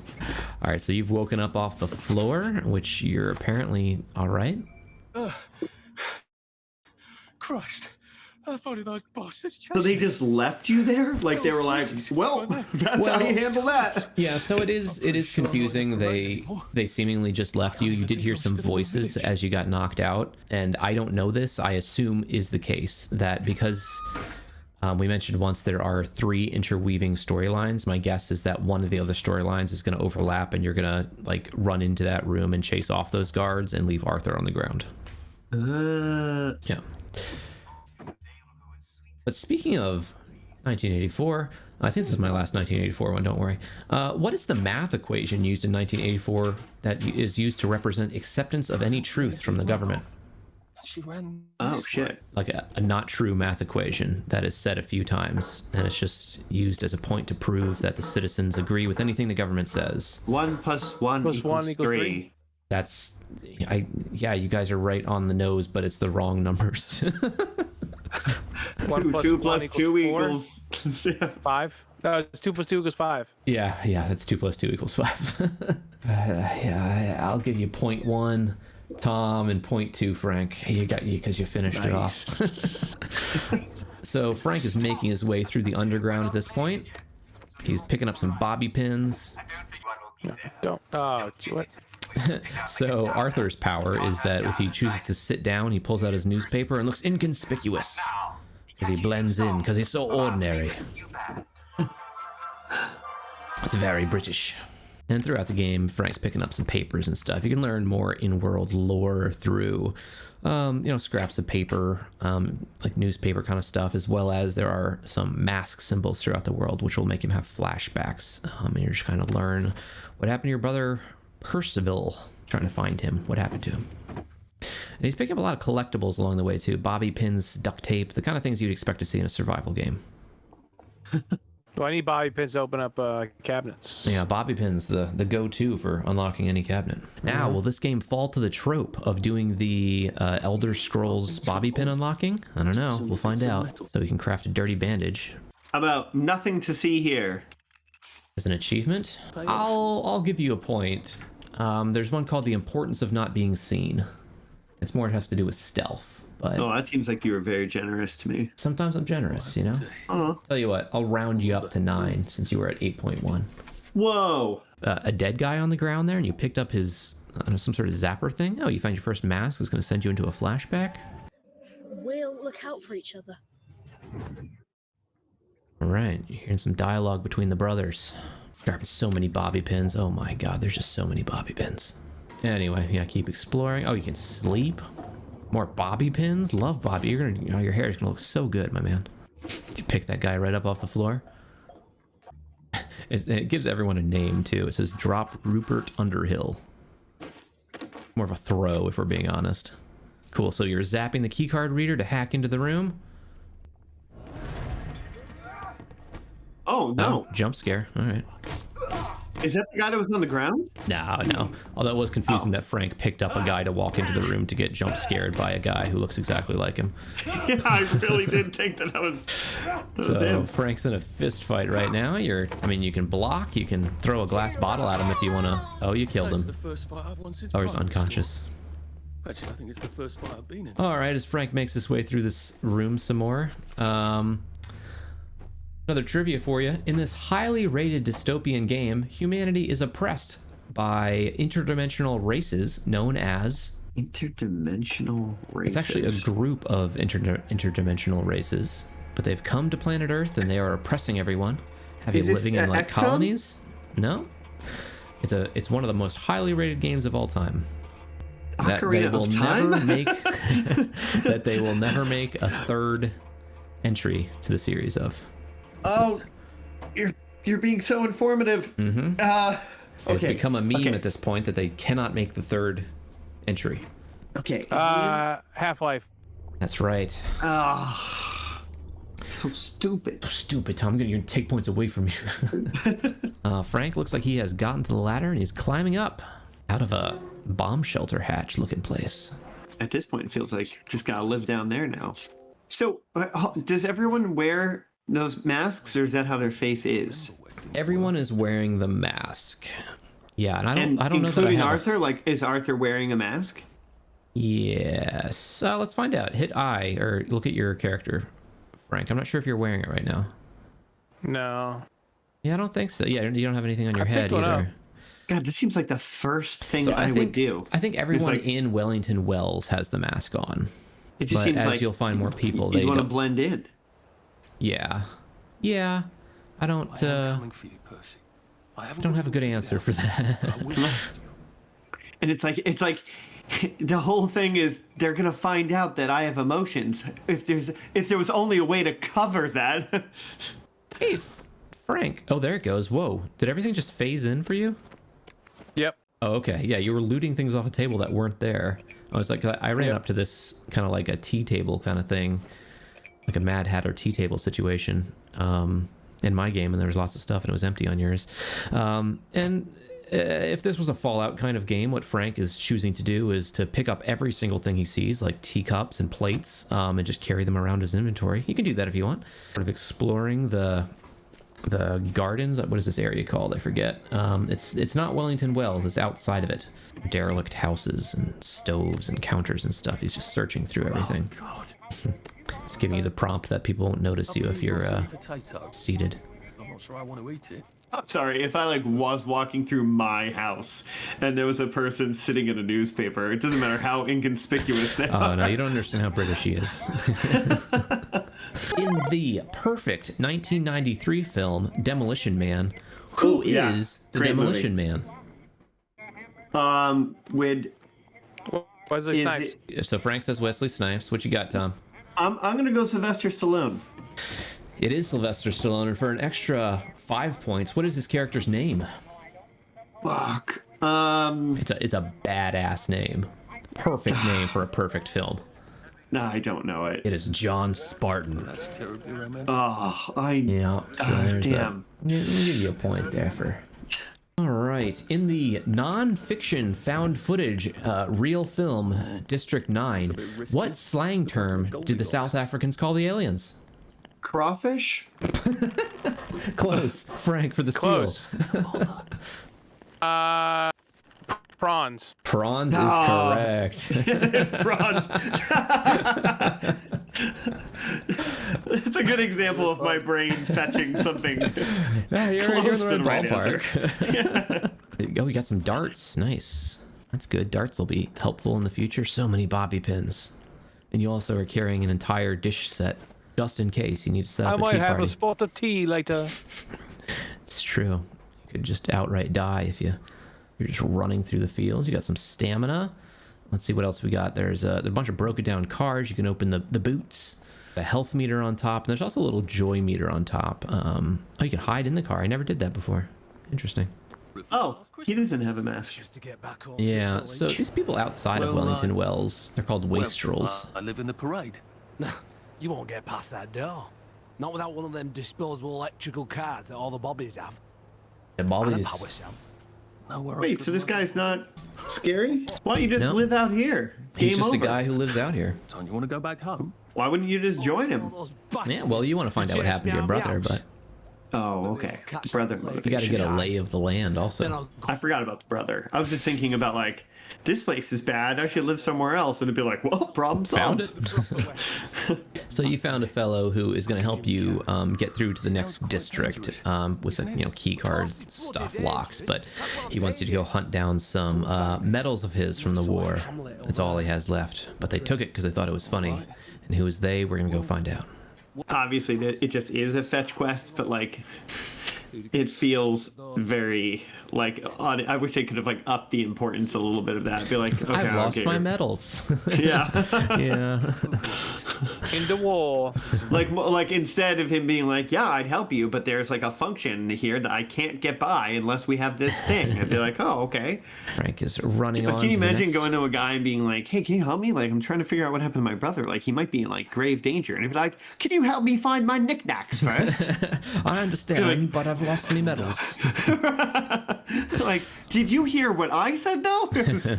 All right, so you've woken up off the floor, which you're apparently all right. Christ, I thought of those bastards. So they just left you there? Like they were like, well, that's how you handle that. Yeah, so it is confusing. They seemingly just left you. You did hear some voices as you got knocked out, and I don't know this. I assume is the case that because we mentioned once there are 3 interweaving storylines. My guess is that one of the other storylines is going to overlap, and you're going to like run into that room and chase off those guards and leave Arthur on the ground. Yeah. But speaking of 1984. I think this is my last 1984 one, don't worry. What is the math equation used in 1984 that is used to represent acceptance of any truth from the government? She ran. Oh shit. Like a not true math equation that is said a few times, and it's just used as a point to prove that the citizens agree with anything the government says. 1 + 1 Plus equals 1 equals 3. 3. That's, yeah, you guys are right on the nose, but it's the wrong numbers. 1 plus 2 1 plus 2 4. equals 5. No, it's 2 plus 2 equals 5. Yeah, that's 2 + 2 = 5. Yeah, I'll give you 0.1, Tom, and 0.2, Frank. You got you because you finished it off. So Frank is making his way through the underground at this point. He's picking up some bobby pins. Don't. Oh, what? So Arthur's power is that if he chooses to sit down, he pulls out his newspaper and looks inconspicuous because he blends in, because he's so ordinary. It's very British. And throughout the game, Frank's picking up some papers and stuff. You can learn more in-world lore through, scraps of paper, like newspaper kind of stuff, as well as there are some mask symbols throughout the world, which will make him have flashbacks. And you're just kind of learn what happened to your brother Percival, trying to find him, what happened to him. And he's picking up a lot of collectibles along the way too. Bobby pins, duct tape, the kind of things you'd expect to see in a survival game. Do I need bobby pins to open up cabinets? Yeah, bobby pins, the go-to for unlocking any cabinet. Now, will this game fall to the trope of doing the Elder Scrolls bobby pin unlocking? I don't know. We'll find out. So we can craft a dirty bandage. How about nothing to see here? As an achievement, I'll give you a point. There's one called The Importance of Not Being Seen. It's more, it has to do with stealth. But Oh, that seems like you were very generous to me. sometimes I'm generous, you know? Oh. Tell you what, I'll round you up to 9 since you were at 8.1. Whoa. A dead guy on the ground there, and you picked up his, some sort of zapper thing. Oh, you found your first mask. It's going to send you into a flashback. We'll look out for each other. All right, you're hearing some dialogue between the brothers. Grabbing so many bobby pins. Oh my god, there's just so many bobby pins. Anyway, yeah, keep exploring. Oh, you can sleep. More bobby pins. Love bobby. You're gonna, your hair is gonna look so good, my man. You pick that guy right up off the floor. It gives everyone a name too. It says Drop Rupert Underhill. More of a throw, if we're being honest. Cool. So you're zapping the keycard reader to hack into the room. Oh, no. Oh, jump scare. All right. Is that the guy that was on the ground? No. Although it was confusing that Frank picked up a guy to walk into the room to get jump scared by a guy who looks exactly like him. Yeah, I really did think that was So him. Frank's in a fist fight right now. You can block, you can throw a glass bottle at him if you want to. Oh, you killed That's him. the first fight I've won since Oh, he's primary unconscious. school. Actually, I think it's the first fight I've been in. All right, as Frank makes his way through this room some more. Another trivia for you. In this highly rated dystopian game, humanity is oppressed by interdimensional races known as... Interdimensional races. It's actually a group of interdimensional races, but they've come to planet Earth and they are oppressing everyone. Have you Is this, living in like XCOM? colonies? No. It's one of the most highly rated games of all time. Ocarina of Time? That they will never make a third entry to the series of. Oh, you're being so informative. Mm-hmm. It's Okay. become a meme Okay. at this point that they cannot make the third entry. Okay. Half-Life. That's right. So stupid. Stupid, Tom. I'm gonna take points away from you. Frank looks like he has gotten to the ladder and he's climbing up out of a bomb shelter hatch looking place. At this point, it feels like just gotta live down there now. So, does everyone wear those masks, or is that how their face is? Everyone is wearing the mask. Yeah, and I don't know that I including have Arthur. Like, is Arthur wearing a mask? Yes. Let's find out. Hit I or look at your character, Frank. I'm not sure if you're wearing it right now. No. Yeah, I don't think so. Yeah, you don't have anything on your head picked one either. up. God, this seems like the first thing So I would do. I think everyone like- in Wellington Wells has the mask on. It just But seems as like you'll find more people, you they want to don't. blend in. Yeah. I don't. I am coming for you, Percy. I haven't Don't have a good answer for that. And it's like the whole thing is they're gonna find out that I have emotions. If there was only a way to cover that. Hey, Frank. Oh, there it goes. Whoa. Did everything just phase in for you? Yep. Oh, okay. Yeah, you were looting things off a table that weren't there. I was like, I ran up to this kind of like a tea table kind of thing, like a Mad Hatter tea table situation in my game, and there was lots of stuff, and it was empty on yours. If this was a Fallout kind of game, what Frank is choosing to do is to pick up every single thing he sees, like teacups and plates, and just carry them around his inventory. You can do that if you want. Sort of exploring the gardens. What is this area called? I forget. It's not Wellington Wells. It's outside of it. Derelict houses and stoves and counters and stuff. He's just searching through everything. God. It's giving you the prompt that people won't notice you if you're seated. I'm not sure I want to eat it. I'm sorry, if I like was walking through my house and there was a person sitting in a newspaper, it doesn't matter how inconspicuous they are. Oh no, you don't understand how British he is. In the perfect 1993 film Demolition Man, who is the great Demolition Man? With Wesley is Snipes. it, So Frank says Wesley Snipes. What you got, Tom? I'm gonna go Sylvester Stallone. It is Sylvester Stallone, and for an extra 5 points, what is his character's name? Fuck. It's a badass name. Perfect name for a perfect film. No, I don't know it. It is John Spartan. That's terribly romantic. Oh, Yeah, so there's damn. I'll give you a point there for. All right, in the non-fiction found footage real film District 9, what slang term did the South Africans call the aliens? Crawfish? Close. Frank for the steal. Close. Prawns. Prawns is correct. It's prawns. It's a good example of my brain fetching something. Yeah, you're in Close the to the right right ballpark. There you go. We got some darts. Nice. That's good. Darts will be helpful in the future. So many bobby pins. And you also are carrying an entire dish set just in case you need to set up I a might tea have party. a spot of tea later. It's true. You could just outright die if you're just running through the fields. You got some stamina. Let's see what else we got. There's a bunch of broken down cars. You can open the boots. A health meter on top. And there's also a little joy meter on top. Oh, you can hide in the car. I never did that before. Interesting. Oh, he doesn't have a mask. Just to get back on. Yeah, so these people outside of Well, Wellington Wells, they're called Well, wastrels. I live in the parade. You won't get past that door. Not without one of them disposable electrical cars that all the bobbies have. The And a Molly's. power cell. Nowhere I Wait, could so this run. guy's not scary? Why don't you just No. live out here? He's Game just over. a guy who lives out here. Don't you want to go back home? Why wouldn't you just join him? All those Yeah, bastards well, you want to find out what chased happened to me your out of brother, the house. but Oh, okay. Brother you got to motivation. get a lay of the land Then also. I'll I forgot about the brother. I was just thinking about like, this place is bad. I should live somewhere else, and it'd be like, well, problem Found solved. it. So you found a fellow who is going to help you get through to the next district with the key card stuff, locks, but he wants you to go hunt down some medals of his from the war. That's all he has left. But they took it because they thought it was funny. And who is they? We're going to go find out. Obviously, it just is a fetch quest, but like, it feels very like I wish they could have like upped the importance a little bit of that. Be like, okay, I've lost okay. my medals. Yeah. Yeah. In the war. like instead of him being like, yeah, I'd help you, but there's like a function here that I can't get by unless we have this thing. I'd be like, oh, okay. Frank is running on. But can you to the imagine next- going to a guy and being like, hey, can you help me? Like, I'm trying to figure out what happened to my brother. Like, he might be in like grave danger. And he'd be like, can you help me find my knickknacks first? I understand, like- but I've lost my medals. Like, did you hear what I said though? 'Cause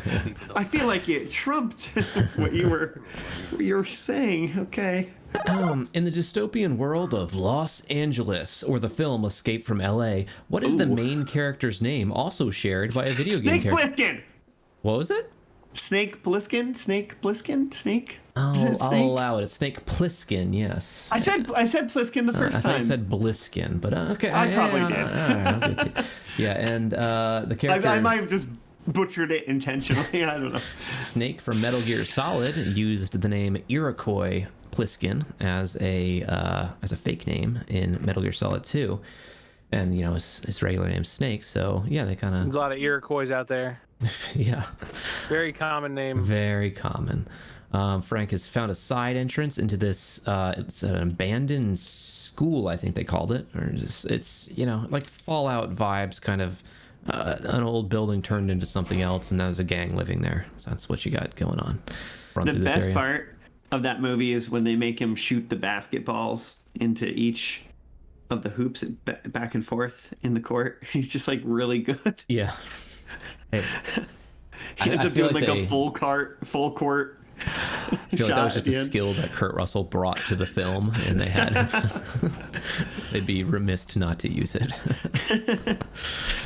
I feel like it trumped what you were saying. Okay. In the dystopian world of Los Angeles, or the film Escape from LA, what is the Ooh. main character's name, also shared by a video game Snake character? Plissken. What was it? Snake Plissken. Snake Plissken. Snake. Is it I'll Snake? allow it. It's Snake Plissken, yes. I said Plissken the first I thought I time. said Bliskin, but okay. I probably did. All right, I'll give it to you. Yeah, and the character I might have just butchered it intentionally. I don't know. Snake from Metal Gear Solid used the name Iroquois Pliskin as a fake name in Metal Gear Solid 2, and his regular name's Snake. So yeah, they kind There's of a lot of Iroquois out there. Yeah. Very common name. Very common. Frank has found a side entrance into this. It's an abandoned school, I think they called it, or just it's like Fallout vibes, kind of an old building turned into something else, and now there's a gang living there. So that's what you got going on. The best part of that movie is when they make him shoot the basketballs into each of the hoops back and forth in the court. He's just like really good. Yeah. Hey, he ends up doing like a full court. I feel like that was just a skill that Kurt Russell brought to the film, and they had they'd be remiss not to use it.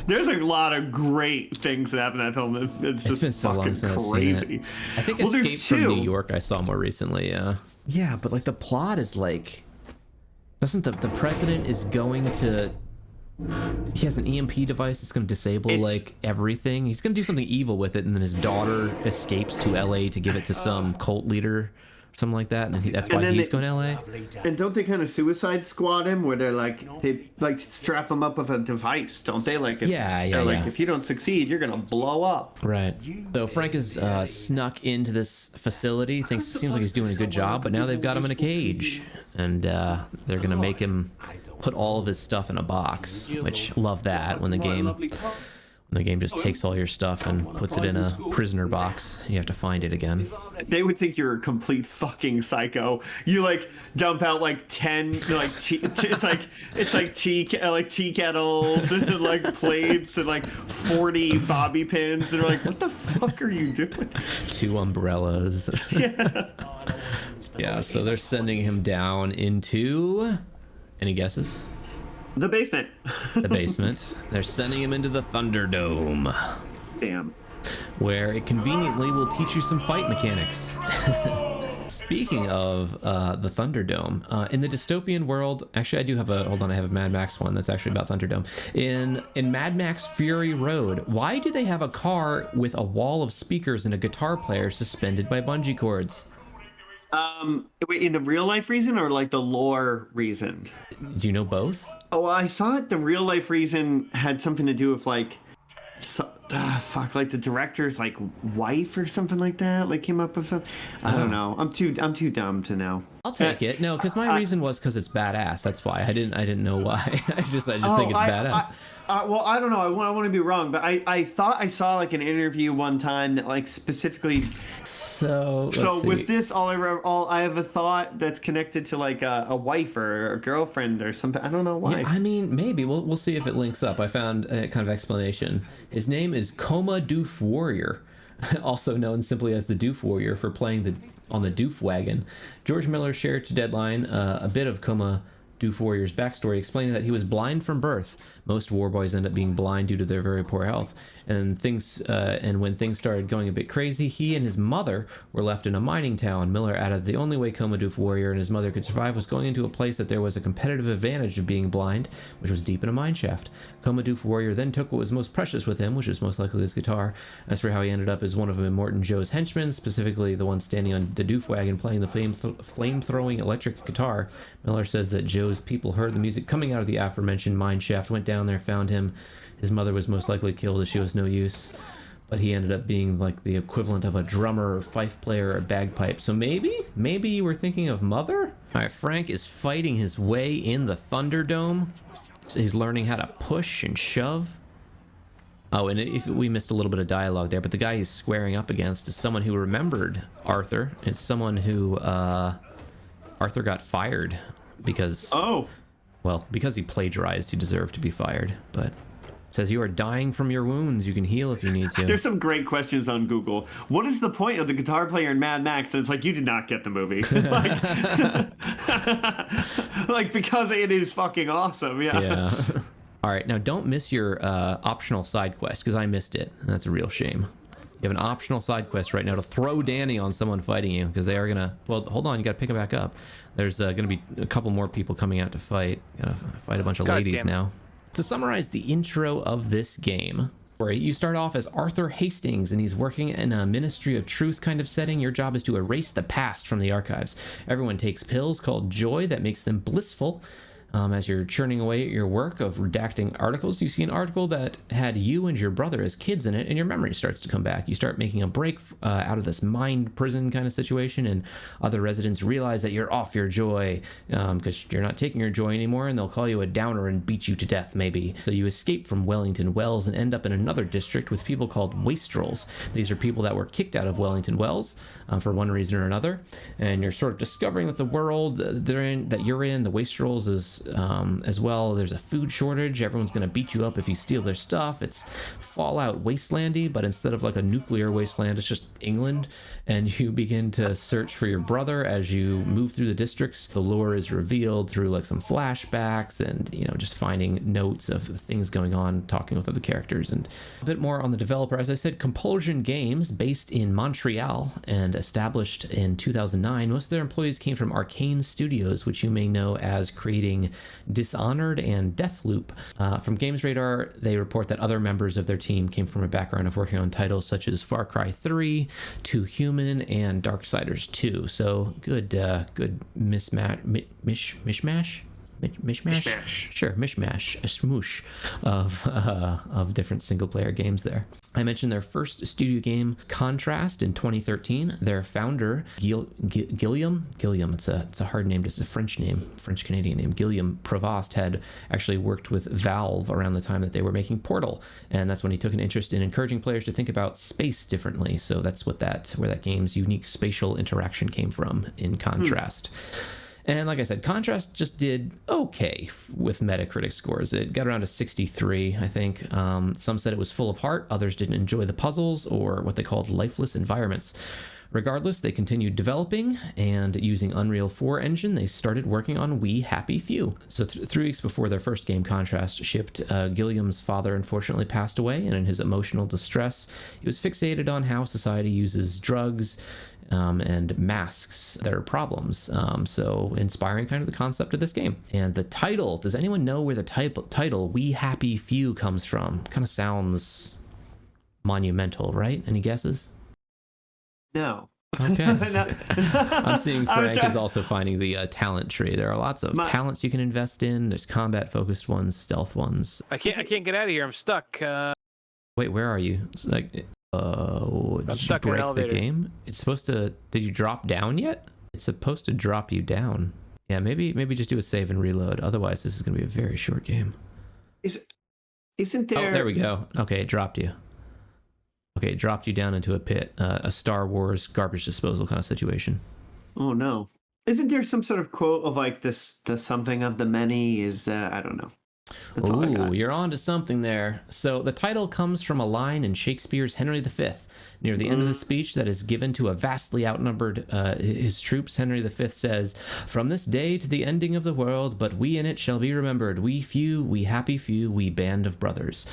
There's a lot of great things that happen in that film. It's just been so long since I've seen it. I think Escape from New York I saw more recently. Yeah, but like the plot is like, doesn't the president is going to, he has an EMP device that's going to disable like everything. He's going to do something evil with it, and then his daughter escapes to LA to give it to some cult leader, something like that, and that's why he's going to LA. And don't they kind of Suicide Squad him, where they're like, they like strap him up with a device, don't they? Like, if you don't succeed, you're gonna blow up. Right. So Frank is snuck into this facility. Seems like he's doing a good job, but now they've got him in a cage, and they're gonna make him put all of his stuff in a box. Which, love that when the game just takes all your stuff and puts it in a prisoner box. You have to find it again. They would think you're a complete fucking psycho. You like dump out like 10 like it's like tea kettles and like plates and like 40 bobby pins, and they're like, what the fuck are you doing? 2 umbrellas. Yeah. Yeah, so they're sending him down into, any guesses? The basement. The basement. They're sending him into the Thunderdome. Damn. Where it conveniently will teach you some fight mechanics. Speaking of the Thunderdome, in the dystopian world, actually I do have I have a Mad Max one that's actually about Thunderdome. In Mad Max Fury Road, why do they have a car with a wall of speakers and a guitar player suspended by bungee cords? In the real life reason or like the lore reason? Do you know both? Oh, I thought the real life reason had something to do with like, like the director's like wife or something like that. Like came up with something. I don't know. I'm too dumb to know. I'll take it. No, because my reason was because it's badass. That's why I didn't know why. I just think it's badass. Well, I don't know. I want to be wrong, but I thought I saw like an interview one time that like specifically. So with this, all I have a thought that's connected to like a wife or a girlfriend or something. I don't know why. Yeah, I mean, maybe we'll see if it links up. I found a kind of explanation. His name is Coma Doof Warrior, also known simply as the Doof Warrior for playing on the Doof Wagon. George Miller shared to Deadline a bit of Coma Doof Warrior's backstory, explaining that he was blind from birth. Most war boys end up being blind due to their very poor health, and when things started going a bit crazy, he and his mother were left in a mining town. Miller added the only way Coma Doof Warrior and his mother could survive was going into a place that there was a competitive advantage of being blind, which was deep in a mine shaft. Coma Doof Warrior then took what was most precious with him, which is most likely his guitar. As for how he ended up as one of Immortan Joe's henchmen, specifically the one standing on the Doof Wagon playing the flame-throwing electric guitar, Miller says that Joe's people heard the music coming out of the aforementioned mine shaft, went down there, found him. His mother was most likely killed as she was no use, but he ended up being like the equivalent of a drummer or fife player or bagpipe. So maybe you were thinking of Mother? All right, Frank is fighting his way in the Thunderdome. So he's learning how to push and shove. Oh, and if we missed a little bit of dialogue there, but the guy he's squaring up against is someone who remembered Arthur. It's someone who Arthur got fired because because he plagiarized, he deserved to be fired. But it says you are dying from your wounds. You can heal if you need to. There's some great questions on Google. What is the point of the guitar player in Mad Max? And it's like, you did not get the movie. like because it is fucking awesome. Yeah. All right, now don't miss your optional side quest, because I missed it, and that's a real shame. You have an optional side quest right now to throw Danny on someone fighting you, because they are gonna. Well, hold on, you gotta pick him back up. There's gonna be a couple more people coming out to fight. Gotta fight a bunch of ladies now. To summarize the intro of this game, where you start off as Arthur Hastings, and he's working in a Ministry of Truth kind of setting. Your job is to erase the past from the archives. Everyone takes pills called Joy that makes them blissful. As you're churning away at your work of redacting articles, you see an article that had you and your brother as kids in it, and your memory starts to come back. You start making a break out of this mind prison kind of situation, and other residents realize that you're off your joy because you're not taking your joy anymore, and they'll call you a downer and beat you to death, maybe. So you escape from Wellington Wells and end up in another district with people called wastrels. These are people that were kicked out of Wellington Wells for one reason or another, and you're sort of discovering that the world that you're in, the wastrels, is as well. There's a food shortage. Everyone's going to beat you up if you steal their stuff. It's Fallout Wastelandy, but instead of like a nuclear wasteland, it's just England. And you begin to search for your brother as you move through the districts. The lore is revealed through like some flashbacks and, you know, just finding notes of things going on, talking with other characters. And a bit more on the developer. As I said, Compulsion Games, based in Montreal and established in 2009. Most of their employees came from Arcane Studios, which you may know as creating Dishonored and Deathloop. From Games Radar, they report that other members of their team came from a background of working on titles such as Far Cry 3, 2 Human, and Darksiders 2. So good mishmash. Sure, mishmash, a smoosh of different single player games there. I mentioned their first studio game, Contrast, in 2013. Their founder, Guillaume, it's a hard name, just a French Canadian name. Guillaume Provost had actually worked with Valve around the time that they were making Portal, and that's when he took an interest in encouraging players to think about space differently. So that's where that game's unique spatial interaction came from in Contrast. And like I said, Contrast just did okay with Metacritic scores. It got around a 63, I think. Some said it was full of heart. Others didn't enjoy the puzzles or what they called lifeless environments. Regardless, they continued developing, and using Unreal 4 engine, they started working on We Happy Few. So 3 weeks before their first game, Contrast, shipped, Guillaume's father unfortunately passed away, and in his emotional distress, he was fixated on how society uses drugs and masks their problems. So inspiring kind of the concept of this game. And the title, does anyone know where the title We Happy Few comes from? Kind of sounds monumental, right? Any guesses? No. Okay. I'm seeing Frank is also finding the talent tree. There are lots of talents you can invest in. There's combat focused ones, stealth ones. I can't get out of here. I'm stuck. Wait, where are you? It's like, did stuck you in an break the elevator. game? It's supposed to. Did you drop down yet? It's supposed to drop you down. Yeah, maybe just do a save and reload. Otherwise, this is going to be a very short game. Isn't there? Oh, there we go. Okay, it dropped you. Okay, it dropped you down into a pit, a Star Wars garbage disposal kind of situation. Oh no! Isn't there some sort of quote of like this? The something of the many is that I don't know. That's all I Ooh, got. you're on to something there. So the title comes from a line in Shakespeare's Henry V. Near the end of the speech that is given to a vastly outnumbered his troops, Henry V says, "From this day to the ending of the world, but we in it shall be remembered. We few, we happy few, we band of brothers."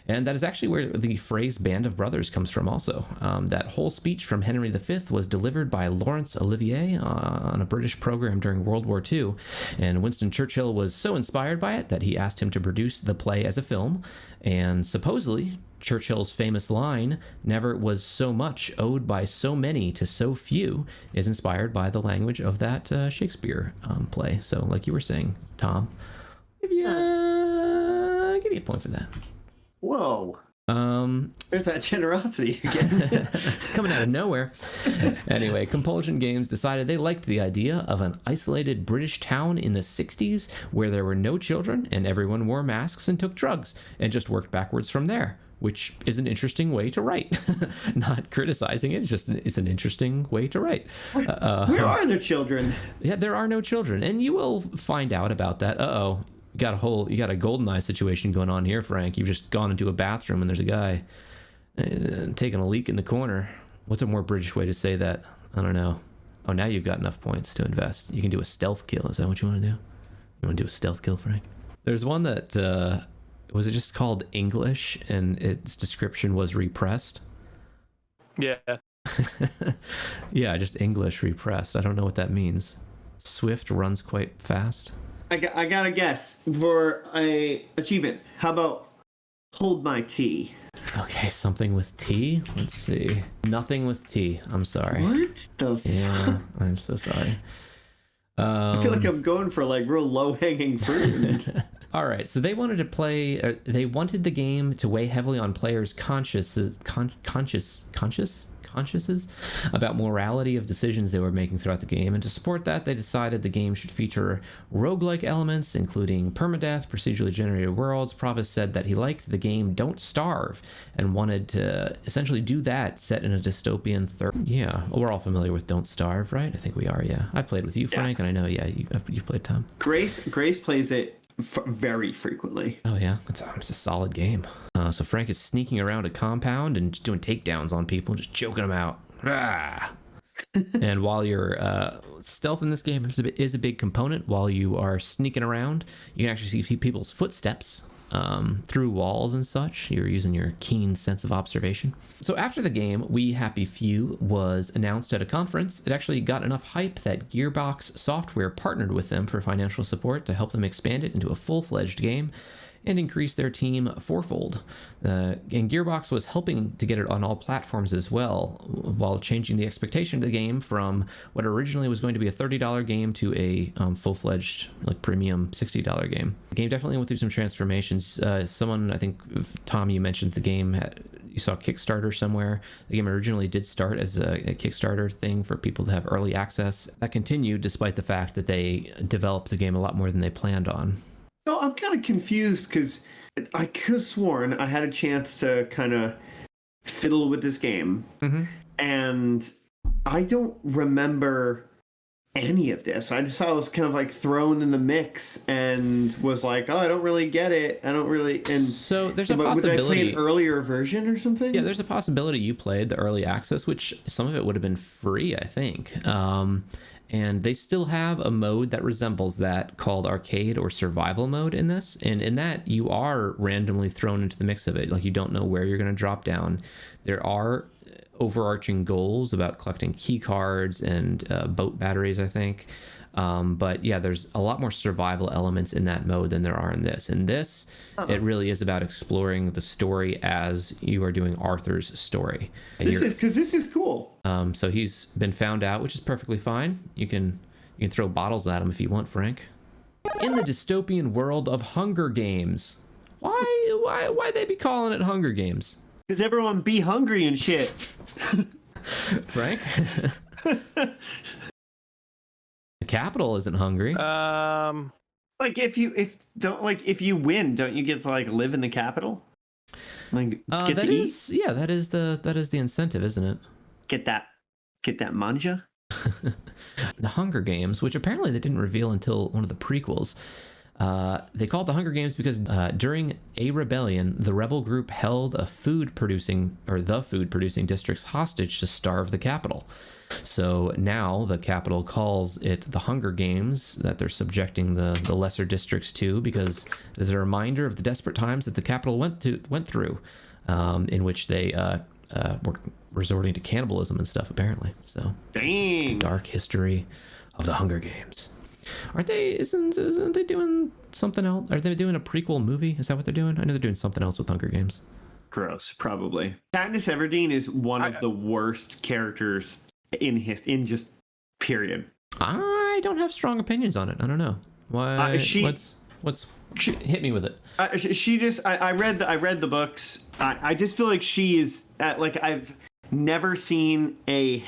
And that is actually where the phrase band of brothers comes from also. That whole speech from Henry V was delivered by Laurence Olivier on a British program during World War II. And Winston Churchill was so inspired by it that he asked him to produce the play as a film. And supposedly, Churchill's famous line, "Never was so much owed by so many to so few," is inspired by the language of that Shakespeare play. So like you were saying, Tom, give you a point for that. Whoa. There's that generosity again. Coming out of nowhere. Anyway, Compulsion Games decided they liked the idea of an isolated British town in the 60s where there were no children and everyone wore masks and took drugs, and just worked backwards from there, which is an interesting way to write. Not criticizing it, it's an interesting way to write. Where are the children? Yeah, there are no children, and you will find out about that. You got a GoldenEye situation going on here, Frank. You've just gone into a bathroom and there's a guy taking a leak in the corner. What's a more British way to say that? I don't know. Oh, now you've got enough points to invest. You can do a stealth kill. Is that what you want to do? You want to do a stealth kill, Frank? There's one that was it just called English and its description was repressed? Yeah. Yeah, just English repressed. I don't know what that means. Swift runs quite fast. I got a guess for a achievement. How about hold my tea? Okay, something with T. Let's see. Nothing with T. I'm sorry. What the? Yeah, I'm so sorry. I feel like I'm going for like real low hanging fruit. All right, so they wanted the game to weigh heavily on players' consciences about morality of decisions they were making throughout the game, and to support that, they decided the game should feature roguelike elements, including permadeath, procedurally generated worlds. Provis said that he liked the game Don't Starve and wanted to essentially do that set in a dystopian Yeah, well, we're all familiar with Don't Starve, right? I think we are, yeah. I played with you, Frank, and I know, yeah, you've played Tom. Grace plays it very frequently. Oh yeah, it's a solid game. So Frank is sneaking around a compound and just doing takedowns on people, just choking them out. Ah! And while you're stealth in this game is a big component. While you are sneaking around, you can actually see people's footsteps through walls and such. You're using your keen sense of observation. So after the game, We Happy Few was announced at a conference. It actually got enough hype that Gearbox Software partnered with them for financial support to help them expand it into a full-fledged game and increase their team fourfold. And Gearbox was helping to get it on all platforms as well, while changing the expectation of the game from what originally was going to be a $30 game to a full-fledged, like, premium $60 game. The game definitely went through some transformations. Someone, I think, Tom, you mentioned the game you saw Kickstarter somewhere. The game originally did start as a Kickstarter thing for people to have early access. That continued despite the fact that they developed the game a lot more than they planned on. No, I'm kind of confused because I could have sworn I had a chance to kind of fiddle with this game, and I don't remember any of this. I just saw it was kind of like thrown in the mix and was like, oh, I don't really get it. I don't really. And so there's a possibility. Would I play an earlier version or something? Yeah, there's a possibility you played the early access, which some of it would have been free, I think. And they still have a mode that resembles that called arcade or survival mode in this. And in that, you are randomly thrown into the mix of it. Like, you don't know where you're going to drop down. There are overarching goals about collecting key cards and boat batteries, I think. But yeah, there's a lot more survival elements in that mode than there are in this. In this, it really is about exploring the story as you are doing Arthur's story. This is cool. So he's been found out, which is perfectly fine. You can throw bottles at him if you want, Frank. In the dystopian world of Hunger Games, why they be calling it Hunger Games? Because everyone be hungry and shit. Frank. The capital isn't hungry. Like if you win, don't you get to like live in the capital? Like get to eat? Yeah, that is the incentive, isn't it? Get that manja. The Hunger Games, which apparently they didn't reveal until one of the prequels. They called the Hunger Games because during a rebellion, the rebel group held the food producing districts hostage to starve the capital. So now the capital calls it the Hunger Games that they're subjecting the lesser districts to, because it is a reminder of the desperate times that the capital went through, in which they were resorting to cannibalism and stuff, apparently. So dang, dark history of the Hunger Games. Isn't they doing something else? Are they doing a prequel movie? Is that what they're doing? I know they're doing something else with Hunger Games. Gross, probably. Katniss Everdeen is one of the worst characters in just period. I don't have strong opinions on it. I don't know why. Hit me with it. I read the books. I just feel like she is like I've never seen a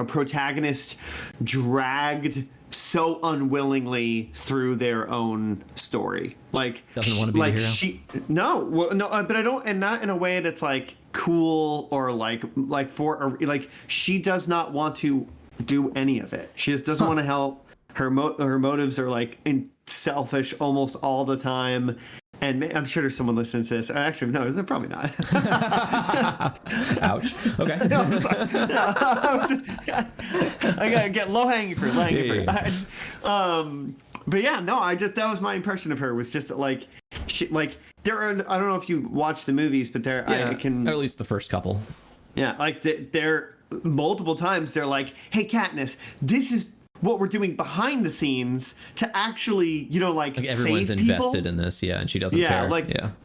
protagonist dragged so unwillingly through their own story. Like doesn't want to be the hero. But I don't, and not in a way that's like cool or she does not want to do any of it. She just doesn't want to help. Her motives are like selfish almost all the time. And I'm sure there's someone listening to this. Actually, no, they're probably not. Ouch. Okay. I gotta get low-hanging fruit. But yeah, no, that was my impression of her. Was just like, there are. I don't know if you watched the movies, but there, yeah, I can. Or at least the first couple. Yeah, like there multiple times they're like, "Hey, Katniss, this is what we're doing behind the scenes to actually, like everyone's save people. invested in this, and she doesn't care.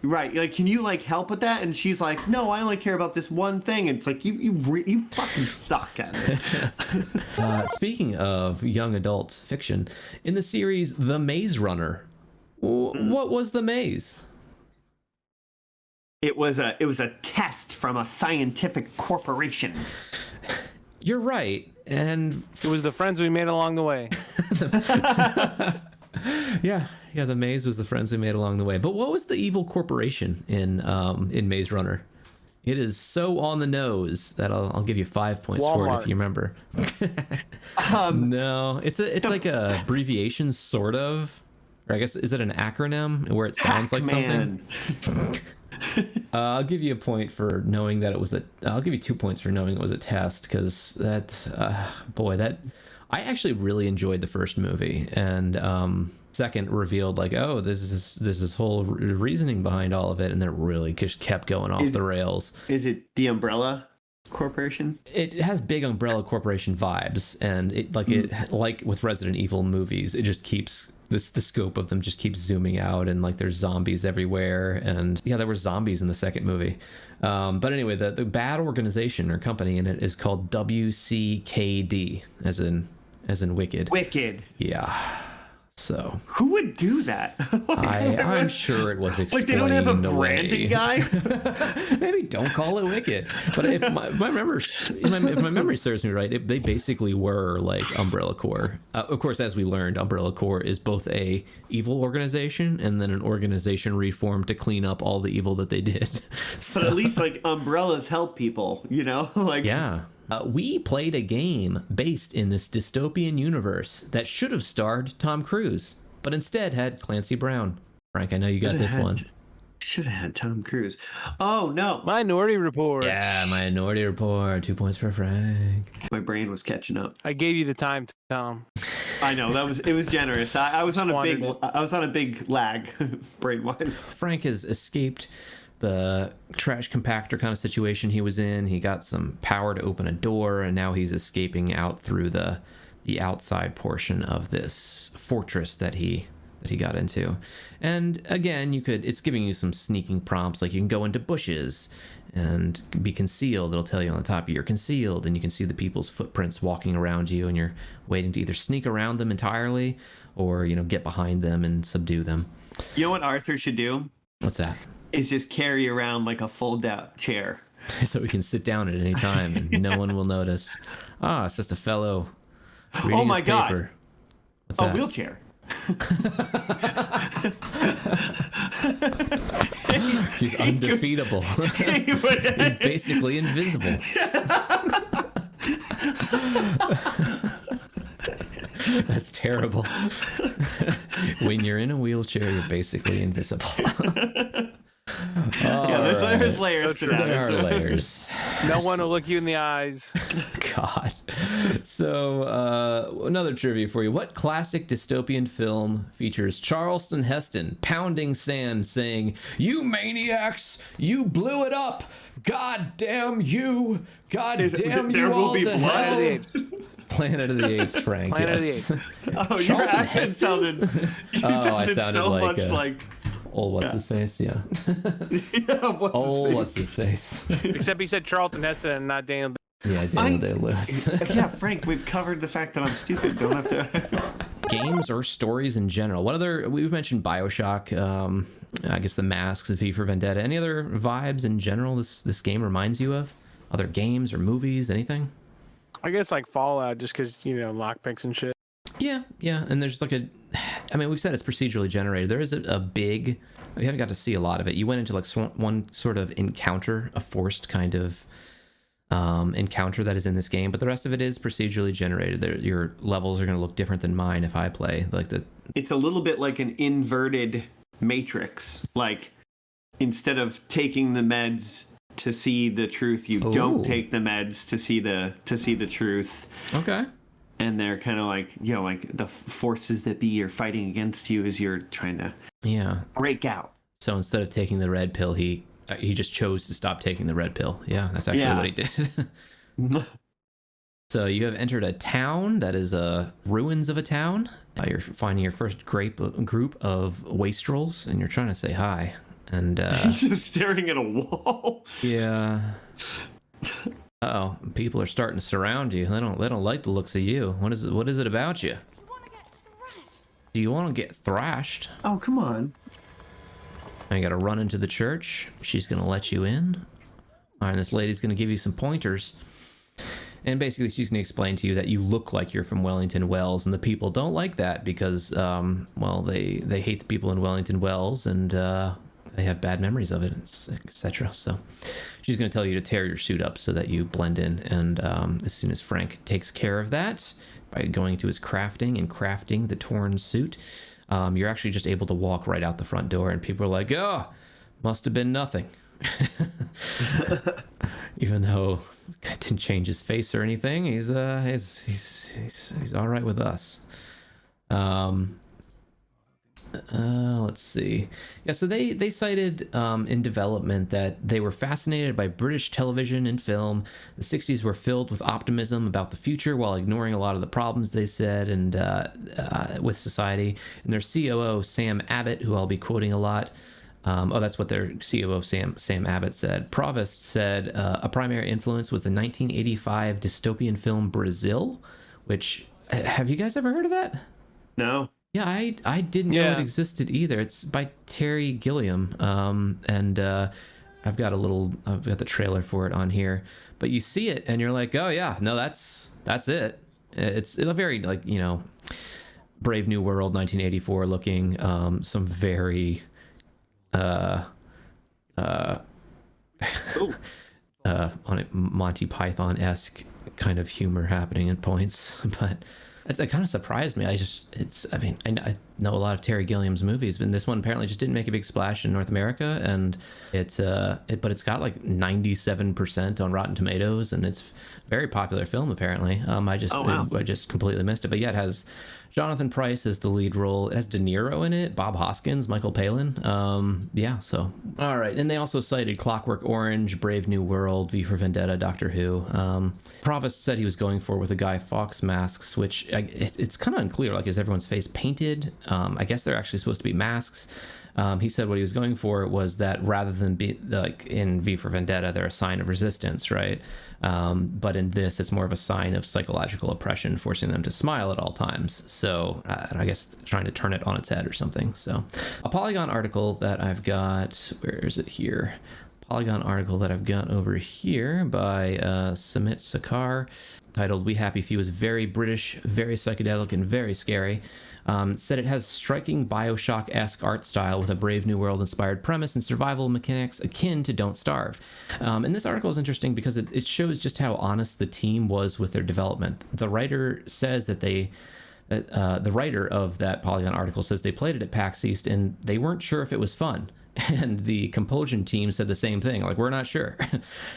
Right, like, can you like help with that? And she's like, no, I only care about this one thing. And it's like, you fucking suck at it. Speaking of young adult fiction, in the series The Maze Runner, what was the maze? It was a test from a scientific corporation. You're right, and it was the friends we made along the way. yeah, the maze was the friends we made along the way. But what was the evil corporation in Maze Runner? It is so on the nose that I'll give you 5 points for it if you remember. No, it's like a abbreviation, sort of. Or I guess, is it an acronym where it sounds like something? I'll give you a point for knowing that it was I'll give you 2 points for knowing it was a test, because that I actually really enjoyed the first movie, and second revealed like, oh, this is whole reasoning behind all of it, and then it really just kept going off the rails. Is it the Umbrella Corporation? It has big Umbrella Corporation vibes, and it like with Resident Evil movies, it just keeps the scope of them just keeps zooming out, and like there's zombies everywhere, and yeah, there were zombies in the second movie. But anyway, the bad organization or company in it is called WCKD, as in Wicked. Wicked. Yeah. So who would do that? I'm sure it was explained. Like, they don't have a branding guy. Maybe don't call it Wicked. But if my memory serves me right, they basically were like Umbrella Corps. Of course, as we learned, Umbrella Corps is both a evil organization and then an organization reformed to clean up all the evil that they did. So, but at least like umbrellas help people, like yeah. We played a game based in this dystopian universe that should have starred Tom Cruise, but instead had Clancy Brown. Frank, I know you got this one. Should have had Tom Cruise. Oh, no. Minority Report. Yeah, Minority Report. 2 points for Frank. My brain was catching up. I gave you the time, Tom. I know, it was generous. I was on a big lag, brain-wise. Frank has escaped the trash compactor kind of situation he was in. He got some power to open a door, and now he's escaping out through the outside portion of this fortress that he got into. And again, it's giving you some sneaking prompts, like you can go into bushes and be concealed. It'll tell you on the top you're concealed, and you can see the people's footprints walking around you, and you're waiting to either sneak around them entirely or get behind them and subdue them. You know what Arthur should do? What's that? Is just carry around like a fold-out chair. So we can sit down at any time and no one will notice. It's just a fellow reading his paper. What's that? Wheelchair. He's undefeatable. He's basically invisible. That's terrible. When you're in a wheelchair, you're basically invisible. There's layers to that. There are layers. No one will look you in the eyes. God. So another trivia for you. What classic dystopian film features Charlton Heston pounding sand saying, "You maniacs, you blew it up. God damn you. God damn you all to hell." Planet of the Apes, Frank. Planet of the Apes. Oh, your accent sounded I sounded so like much like old what's his face? Yeah. What's his face? Except he said Charlton Heston and not Daniel. Yeah, Daniel Day-Lewis. Yeah, Frank, we've covered the fact that I'm stupid. Don't have to. Games or stories in general. What other? We've mentioned BioShock. I guess The Masks of V for Vendetta. Any other vibes in general this game reminds you of? Other games or movies? Anything? I guess like Fallout, just because lockpicks and shit. Yeah, and there's like we've said it's procedurally generated. There is a big, we haven't got to see a lot of it. You went into like one sort of encounter, a forced kind of encounter that is in this game, but the rest of it is procedurally generated. Your levels are going to look different than mine if I play. It's a little bit like an inverted Matrix. Like, instead of taking the meds to see the truth, you don't take the meds to see the truth. Okay. And they're kind of like, like the forces that be are fighting against you as you're trying to break out. So instead of taking the red pill, he just chose to stop taking the red pill. Yeah, that's actually what he did. So you have entered a town that is ruins of a town. You're finding your first group of wastrels, and you're trying to say hi. And He's just staring at a wall. yeah. Uh-oh, people are starting to surround you. They don't like the looks of you. What is it about you? Do you want to get thrashed? Oh, come on. I gotta run into the church. She's gonna let you in. All right, this lady's gonna give you some pointers. And basically, she's gonna explain to you that you look like you're from Wellington Wells, and the people don't like that because, well, they hate the people in Wellington Wells, and they have bad memories of it, etc. So she's going to tell you to tear your suit up so that you blend in. And as soon as Frank takes care of that by going to his crafting and crafting the torn suit, you're actually just able to walk right out the front door, and people are like, oh, must have been nothing. Even though I didn't change his face or anything, he's all right with us. Let's see. Yeah, so they cited in development that they were fascinated by British television and film. The 60s were filled with optimism about the future while ignoring a lot of the problems, they said, and with society. And their COO, Sam Abbott, who I'll be quoting a lot, that's what their COO, Sam Abbott, said. Provost said a primary influence was the 1985 dystopian film Brazil, which, have you guys ever heard of that? No. Yeah, I didn't know it existed either. It's by Terry Gilliam, and I've got the trailer for it on here. But you see it, and you're like, oh yeah, no, that's it. It's a very, like, you know, Brave New World 1984 looking, some very on it Monty Python-esque kind of humor happening at points, but it kind of surprised me. I know a lot of Terry Gilliam's movies, but this one apparently just didn't make a big splash in North America, and it's got like 97% on Rotten Tomatoes, and it's a very popular film apparently. I just completely missed it, but yeah, it has Jonathan Pryce as the lead role. It has De Niro in it, Bob Hoskins, Michael Palin. So all right. And they also cited Clockwork Orange, Brave New World, V for Vendetta, Doctor Who. Provost said he was going for with the Guy Fawkes masks, which it's kind of unclear. Like, is everyone's face painted? I guess they're actually supposed to be masks. He said what he was going for was that rather than be like in V for Vendetta, they're a sign of resistance, right? But in this, it's more of a sign of psychological oppression, forcing them to smile at all times. So I guess trying to turn it on its head or something. So a Polygon article that I've got, where is it here? Polygon article that I've got over here by Samit Sakar, titled "We Happy Few is very British, very psychedelic, and very scary." Said it has striking BioShock-esque art style with a Brave New World-inspired premise and survival mechanics akin to Don't Starve. And this article is interesting because it shows just how honest the team was with their development. The writer says that the writer of that Polygon article says they played it at PAX East and they weren't sure if it was fun. And the Compulsion team said the same thing, like, we're not sure.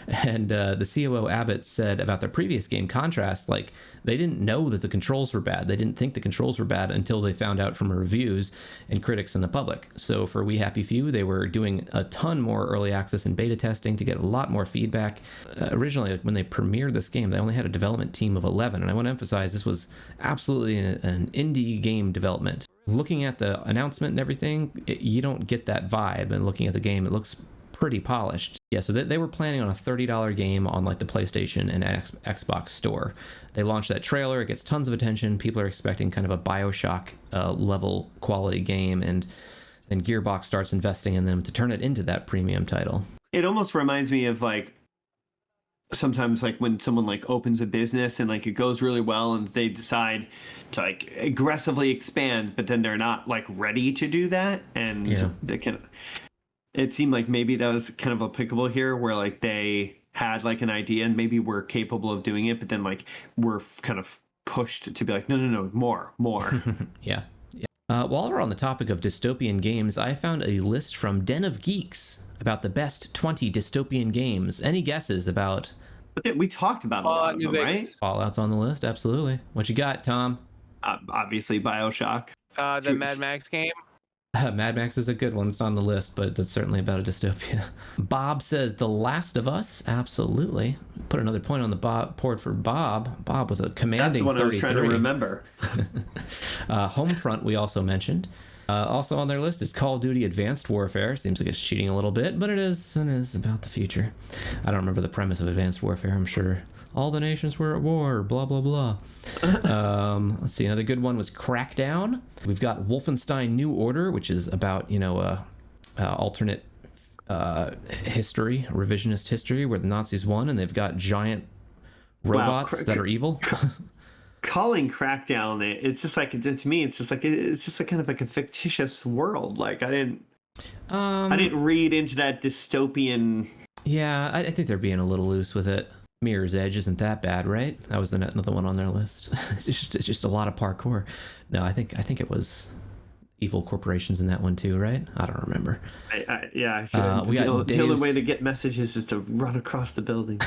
And the COO Abbott said about their previous game, Contrast, like, they didn't know that the controls were bad. They didn't think the controls were bad until they found out from reviews and critics and the public. So for We Happy Few, they were doing a ton more early access and beta testing to get a lot more feedback. Originally, like, when they premiered this game, they only had a development team of 11. And I want to emphasize this was absolutely an indie game development. Looking at the announcement and everything, you don't get that vibe, and looking at the game, it looks pretty polished. Yeah, so they were planning on a $30 game on like the PlayStation and Xbox store. They launched that trailer, it gets tons of attention, people are expecting kind of a BioShock level quality game, and then Gearbox starts investing in them to turn it into that premium title. It almost reminds me of like sometimes like when someone like opens a business and like it goes really well and they decide to like aggressively expand, but then they're not like ready to do that, and they can. It seemed like maybe that was kind of applicable here, where like they had like an idea and maybe were capable of doing it, but then like were kind of pushed to be like, no, more. Yeah. While we're on the topic of dystopian games, I found a list from Den of Geeks about the best 20 dystopian games. Any guesses about? We talked about a lot of them, right? Fallout's on the list, absolutely. What you got, Tom? Obviously, BioShock. The Mad Max game. Mad Max is a good one. It's not on the list, but that's certainly about a dystopia. Bob says The Last of Us. Absolutely. Put another point on the board for Bob. Bob with a commanding 33. That's what I was trying to remember. Homefront we also mentioned. Also on their list is Call of Duty Advanced Warfare. Seems like it's cheating a little bit, but it is about the future. I don't remember the premise of Advanced Warfare. I'm sure all the nations were at war, blah, blah, blah. Let's see. Another good one was Crackdown. We've got Wolfenstein New Order, which is about, alternate history, revisionist history, where the Nazis won, and they've got giant robots that are evil. Calling Crackdown, it's just like, to me, it's just a kind of like a fictitious world. Like, I didn't read into that dystopian. Yeah, I think they're being a little loose with it. Mirror's Edge isn't that bad, right? That was another one on their list. It's just a lot of parkour. No, I think it was evil corporations in that one too, right? I don't remember. The only way to get messages is to run across the building.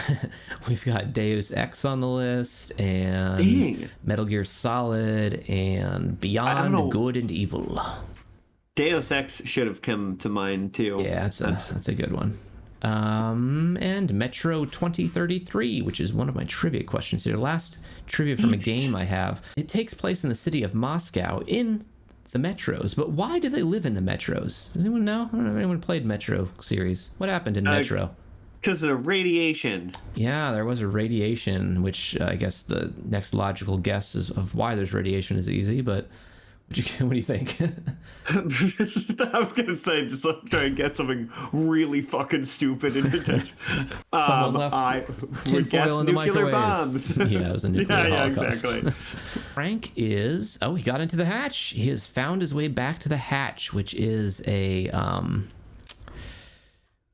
We've got Deus Ex on the list, and Metal Gear Solid, and Beyond Good and Evil. Deus Ex should have come to mind too. Yeah, that's a good one. And Metro 2033, which is one of my trivia questions here. Last trivia from a game I have. It takes place in the city of Moscow in the metros, but why do they live in the metros? Does anyone know? I don't know if anyone played Metro series. What happened in Metro? Because of the radiation. Yeah, there was a radiation, which I guess the next logical guess of why there's radiation is easy, but what do you think? I was gonna say, just try and get something really fucking stupid. Someone left I would guess nuclear bombs. Yeah, it was a nuclear holocaust. Exactly. Frank is... Oh, he got into the hatch. He has found his way back to the hatch, which is a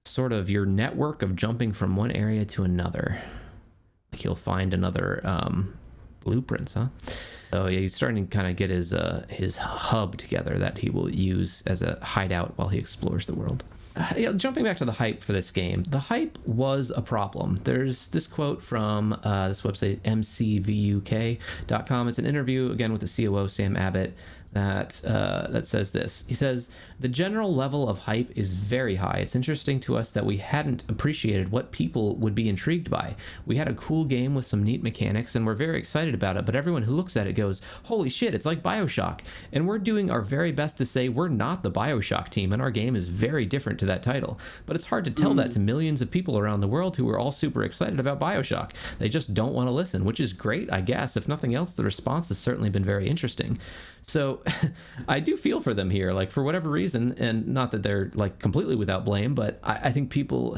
sort of your network of jumping from one area to another. Like he'll find another blueprints, huh? So yeah, he's starting to kind of get his hub together that he will use as a hideout while he explores the world. Jumping back to the hype for this game, the hype was a problem. There's this quote from this website, mcvuk.com. It's an interview, again, with the COO, Sam Abbott, that says this. He says, "The general level of hype is very high. It's interesting to us that we hadn't appreciated what people would be intrigued by. We had a cool game with some neat mechanics, and we're very excited about it, but everyone who looks at it goes, holy shit, it's like BioShock. And we're doing our very best to say we're not the BioShock team, and our game is very different to that title. But it's hard to tell that to millions of people around the world who are all super excited about BioShock. They just don't want to listen, which is great, I guess. If nothing else, the response has certainly been very interesting." So I do feel for them here, like for whatever reason, and not that they're like completely without blame, but I think people,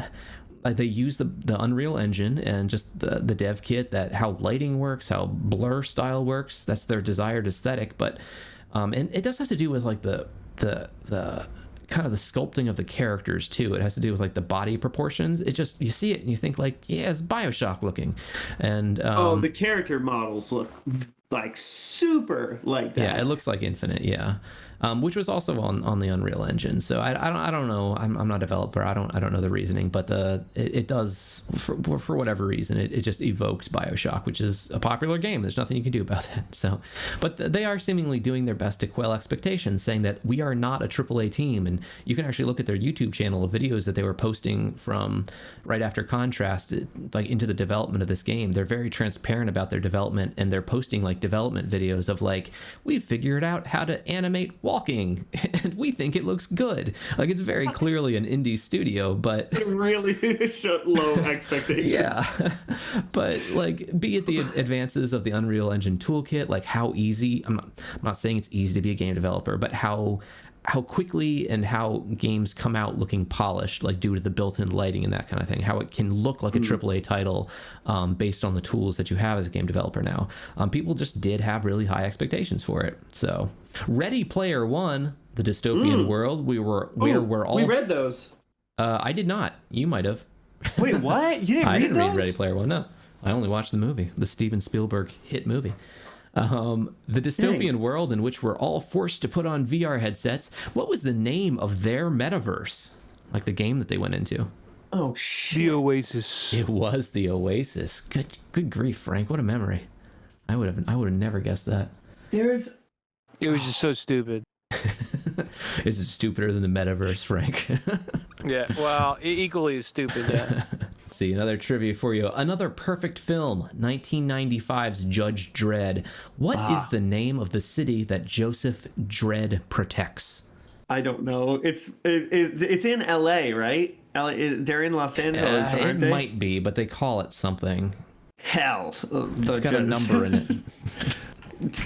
they use the Unreal Engine and just the dev kit, that how lighting works, how blur style works, that's their desired aesthetic. But and it does have to do with like the kind of the sculpting of the characters too. It has to do with like the body proportions. It just, you see it and you think like, yeah, it's BioShock looking. And the character models look like super like that. Yeah, it looks like Infinite, yeah. Which was also on the Unreal Engine. So I don't know. I'm not a developer. I don't know the reasoning, but it does for whatever reason it just evoked BioShock, which is a popular game. There's nothing you can do about that. So, but they are seemingly doing their best to quell expectations, saying that we are not a AAA team, and you can actually look at their YouTube channel of videos that they were posting from right after Contrast, like into the development of this game. They're very transparent about their development, and they're posting like development videos of like, we've figured out how to animate walking and we think it looks good. Like, it's very clearly an indie studio, but it really showed low expectations. Yeah. But like, be it the advances of the Unreal Engine toolkit, like how easy, I'm not saying it's easy to be a game developer, but how quickly and how games come out looking polished, like due to the built-in lighting and that kind of thing, how it can look like a AAA title based on the tools that you have as a game developer now. People just did have really high expectations for it. So Ready Player One, the dystopian world, we read those. I did not. You might have. Wait, what? You didn't I read didn't those? read Ready Player One, no. I only watched the movie, the Steven Spielberg hit movie. The dystopian world in which we're all forced to put on VR headsets. What was the name of their metaverse? Like the game that they went into? Oh, shit. The Oasis. It was the Oasis. Good grief, Frank. What a memory. I would have never guessed that. It was just so stupid. Is it stupider than the metaverse, Frank? Yeah, well, equally as stupid. Yeah. See, another trivia for you. Another perfect film, 1995's Judge Dredd. What is the name of the city that Joseph Dredd protects? I don't know. It's in L.A., right? They're in Los Angeles, aren't they? It might be, but they call it something. Hell. It's got a number in it.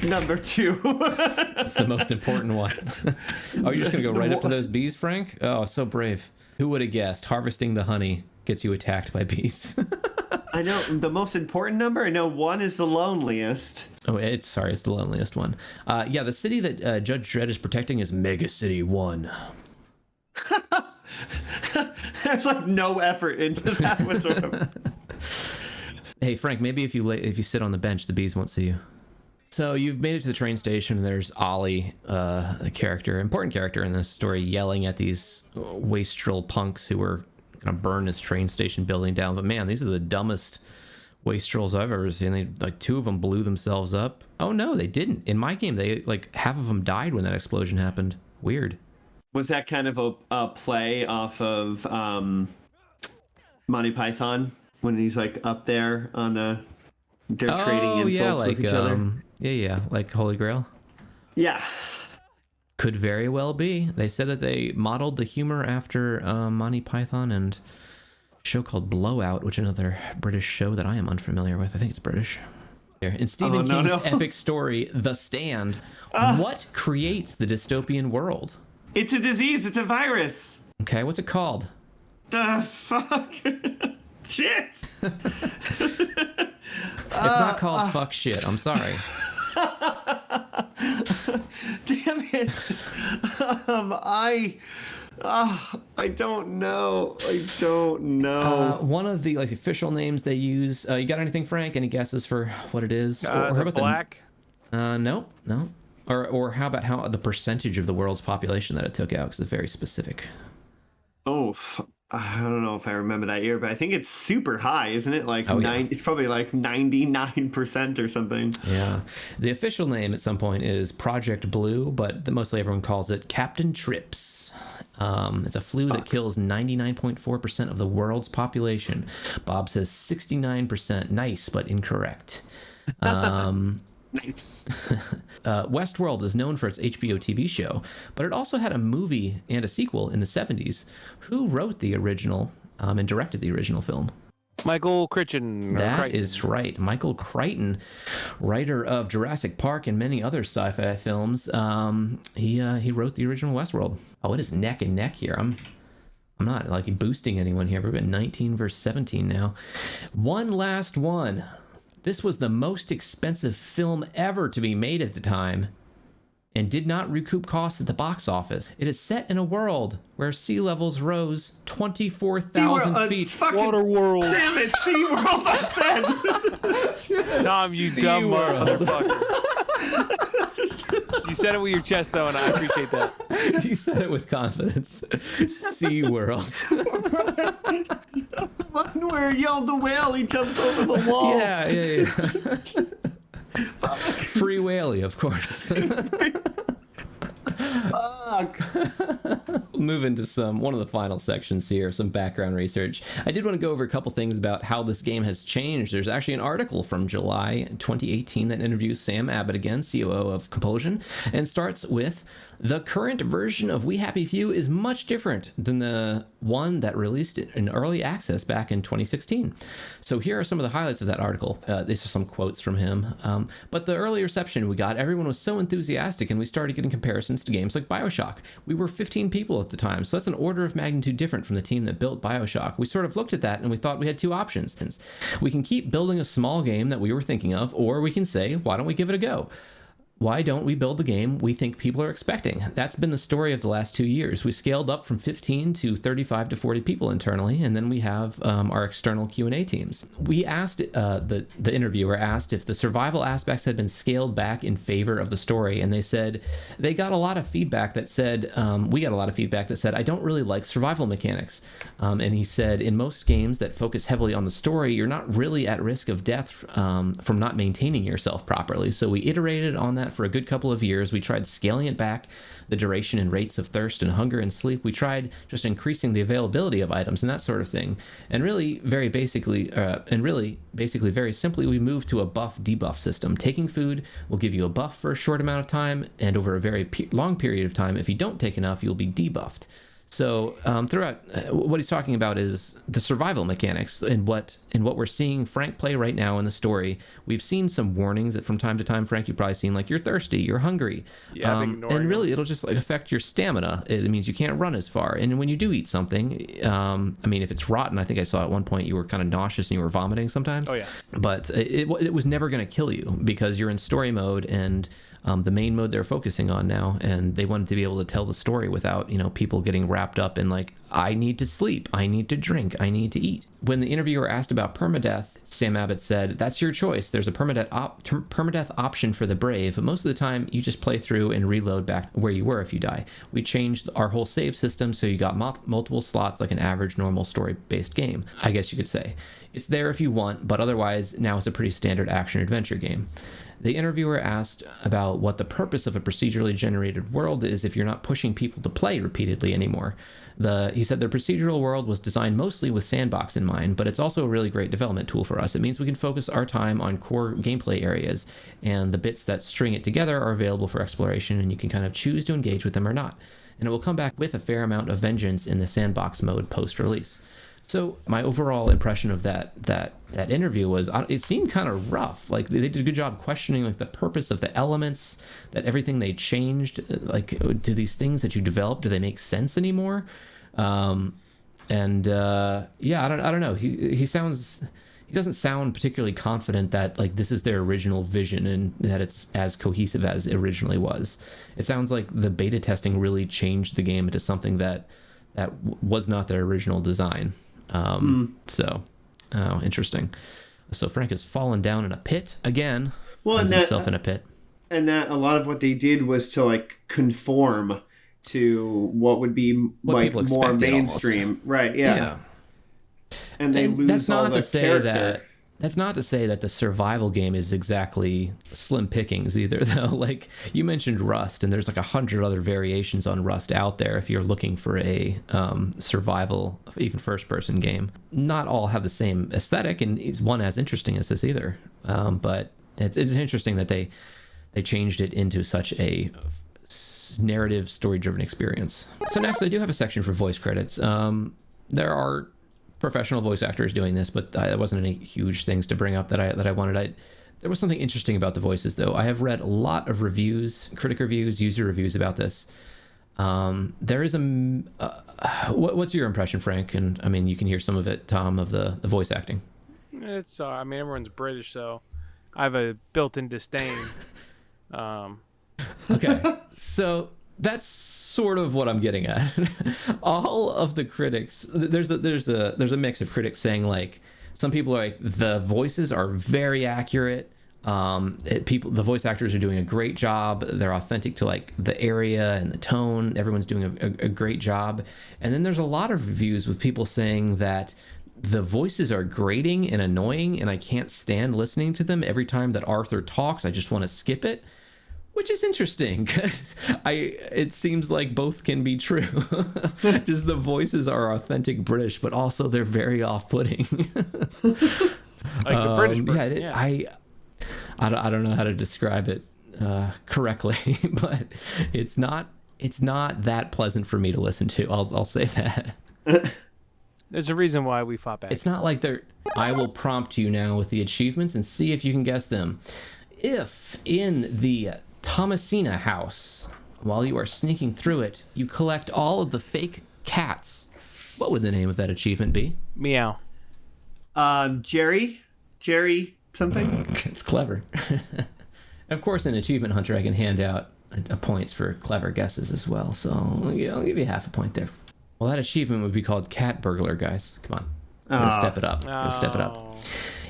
Number 2. It's the most important one. Oh, you're just going to go right up to those bees, Frank? Oh, so brave. Who would have guessed? Harvesting the honey gets you attacked by bees. I know the most important number. I know 1 is the loneliest. Oh, it's the loneliest one. Yeah, the city that Judge Dredd is protecting is Mega City 1. There's like no effort into that whatsoever. Hey, Frank, maybe if you sit on the bench, the bees won't see you. So you've made it to the train station. There's Ollie, a important character in this story, yelling at these wastrel punks who were going to burn this train station building down. But man, these are the dumbest wastrels I've ever seen. They, like, 2 of them blew themselves up. Oh no, they didn't. In my game, they half of them died when that explosion happened. Weird. Was that kind of a play off of Monty Python when he's like up there on the? They're trading insults with each other. Yeah, like Holy Grail. Yeah. Could very well be. They said that they modeled the humor after Monty Python and a show called Blowout, which is another British show that I am unfamiliar with. I think it's British. In Stephen King's epic story, The Stand, what creates the dystopian world? It's a disease. It's a virus. Okay, what's it called? The fuck? Shit. It's not called fuck shit. I'm sorry. Damn it. I don't know. One of the official names they use. You got anything, Frank? Any guesses for what it is? Or how about black? No. Or how about the percentage of the world's population that it took out? Because it's very specific. Oh, I don't know if I remember that year, but I think it's super high, isn't it? Like it's probably like 99% or something. Yeah. The official name at some point is Project Blue, but mostly everyone calls it Captain Trips. It's a flu that kills 99.4% of the world's population. Bob says 69%. Nice, but incorrect. Nice. Westworld is known for its HBO TV show, but it also had a movie and a sequel in the 70s. Who wrote the original and directed the original film? Michael Crichton. That is right. Michael Crichton, writer of Jurassic Park and many other sci-fi films. He wrote the original Westworld. Oh, it is neck and neck here. I'm not boosting anyone here. We're at 19 versus 17 now. One last one. This was the most expensive film ever to be made at the time and did not recoup costs at the box office. It is set in a world where sea levels rose 24,000 feet. Water world. Damn it, SeaWorld, I said. Tom, you dumb motherfucker. You said it with your chest, though, and I appreciate that. You said it with confidence. SeaWorld. The one where Yell the whale, he jumps over the wall. Yeah. Free Whaley, of course. Fuck. We'll move into one of the final sections here, some background research. I did want to go over a couple things about how this game has changed. There's actually an article from July 2018 that interviews Sam Abbott again, COO of Compulsion, and starts with, the current version of We Happy Few is much different than the one that released it in early access back in 2016. So here are some of the highlights of that article. These are some quotes from him. But the early reception we got, everyone was so enthusiastic, and we started getting comparisons to games like BioShock. We were 15 people at the time, so that's an order of magnitude different from the team that built BioShock. We sort of looked at that and we thought we had 2 options. We can keep building a small game that we were thinking of, or we can say, why don't we give it a go? Why don't we build the game we think people are expecting? That's been the story of the last 2 years. We scaled up from 15 to 35 to 40 people internally, and then we have our external Q&A teams. We asked, the interviewer asked if the survival aspects had been scaled back in favor of the story, and they said they got a lot of feedback that said, we got a lot of feedback that said, I don't really like survival mechanics. And he said, in most games that focus heavily on the story, you're not really at risk of death from not maintaining yourself properly. So we iterated on that that for a good couple of years. We tried scaling it back, the duration and rates of thirst and hunger and sleep. We tried just increasing the availability of items and that sort of thing. And really, very basically, very simply, we moved to a buff-debuff system. Taking food will give you a buff for a short amount of time, and over a very long period of time, if you don't take enough, you'll be debuffed. So throughout, what he's talking about is the survival mechanics and what we're seeing Frank play right now in the story. We've seen some warnings that from time to time, Frank, you've probably seen, like, you're thirsty, you're hungry. Yeah, and really, it'll just like affect your stamina. It means you can't run as far. And when you do eat something, I mean, if it's rotten, I think I saw at one point you were kind of nauseous and you were vomiting sometimes. Oh, yeah. But it was never going to kill you because you're in story mode and the main mode they're focusing on now, and they wanted to be able to tell the story without, people getting wrapped up in, like, I need to sleep, I need to drink, I need to eat. When the interviewer asked about permadeath, Sam Abbott said, that's your choice. There's a permadeath option for the brave, but most of the time you just play through and reload back where you were if you die. We changed our whole save system so you got multiple slots like an average normal story-based game, I guess you could say. It's there if you want, but otherwise now it's a pretty standard action-adventure game. The interviewer asked about what the purpose of a procedurally generated world is if you're not pushing people to play repeatedly anymore. He said the procedural world was designed mostly with sandbox in mind, but it's also a really great development tool for us. It means we can focus our time on core gameplay areas, and the bits that string it together are available for exploration, and you can kind of choose to engage with them or not. And it will come back with a fair amount of vengeance in the sandbox mode post-release. So my overall impression of that interview was it seemed kind of rough. Like, they did a good job questioning, like, the purpose of the elements, that everything they changed. Like, do these things that you developed, do they make sense anymore? Yeah, I don't know. He doesn't sound particularly confident that, like, this is their original vision and that it's as cohesive as it originally was. It sounds like the beta testing really changed the game into something that was not their original design. So, interesting. So Frank has fallen down in a pit again. Well, and himself in a pit. And that a lot of what they did was to, like, conform to what would be like more mainstream, almost. Right? Yeah. And they lose all the character. That's not to say that the survival game is exactly slim pickings either, though. Like, you mentioned Rust, and there's like 100 other variations on Rust out there if you're looking for a survival, even first-person game. Not all have the same aesthetic, and it's one as interesting as this either. But it's interesting that they changed it into such a narrative, story-driven experience. So next, I do have a section for voice credits. There are professional voice actors doing this, but there wasn't any huge things to bring up that I wanted. There was something interesting about the voices, though. I have read a lot of reviews, critic reviews, user reviews about this. There is what's your impression, Frank? And I mean, you can hear some of it, Tom, of the voice acting. It's I mean, everyone's British, so I have a built-in disdain. Okay, so that's sort of what I'm getting at. All of the critics, there's a mix of critics saying, like, some people are like, the voices are very accurate. The voice actors are doing a great job. They're authentic to, like, the area and the tone. Everyone's doing a great job. And then there's a lot of reviews with people saying that the voices are grating and annoying, and I can't stand listening to them. Every time that Arthur talks, I just want to skip it. Which is interesting, because it seems like both can be true. Just the voices are authentic British, but also they're very off-putting. Like the British person, yeah. I don't know how to describe it correctly, but it's not that pleasant for me to listen to. I'll say that. There's a reason why we fought back. It's not like I will prompt you now with the achievements and see if you can guess them. If in the Thomasina house, while you are sneaking through it, you collect all of the fake cats, what would the name of that achievement be? Meow. Jerry something. It's clever. Of course, in Achievement Hunter, I can hand out points for clever guesses as well, so I'll give you half a point there. Well, that achievement would be called Cat Burglar, guys. Come on. We're going to step it up.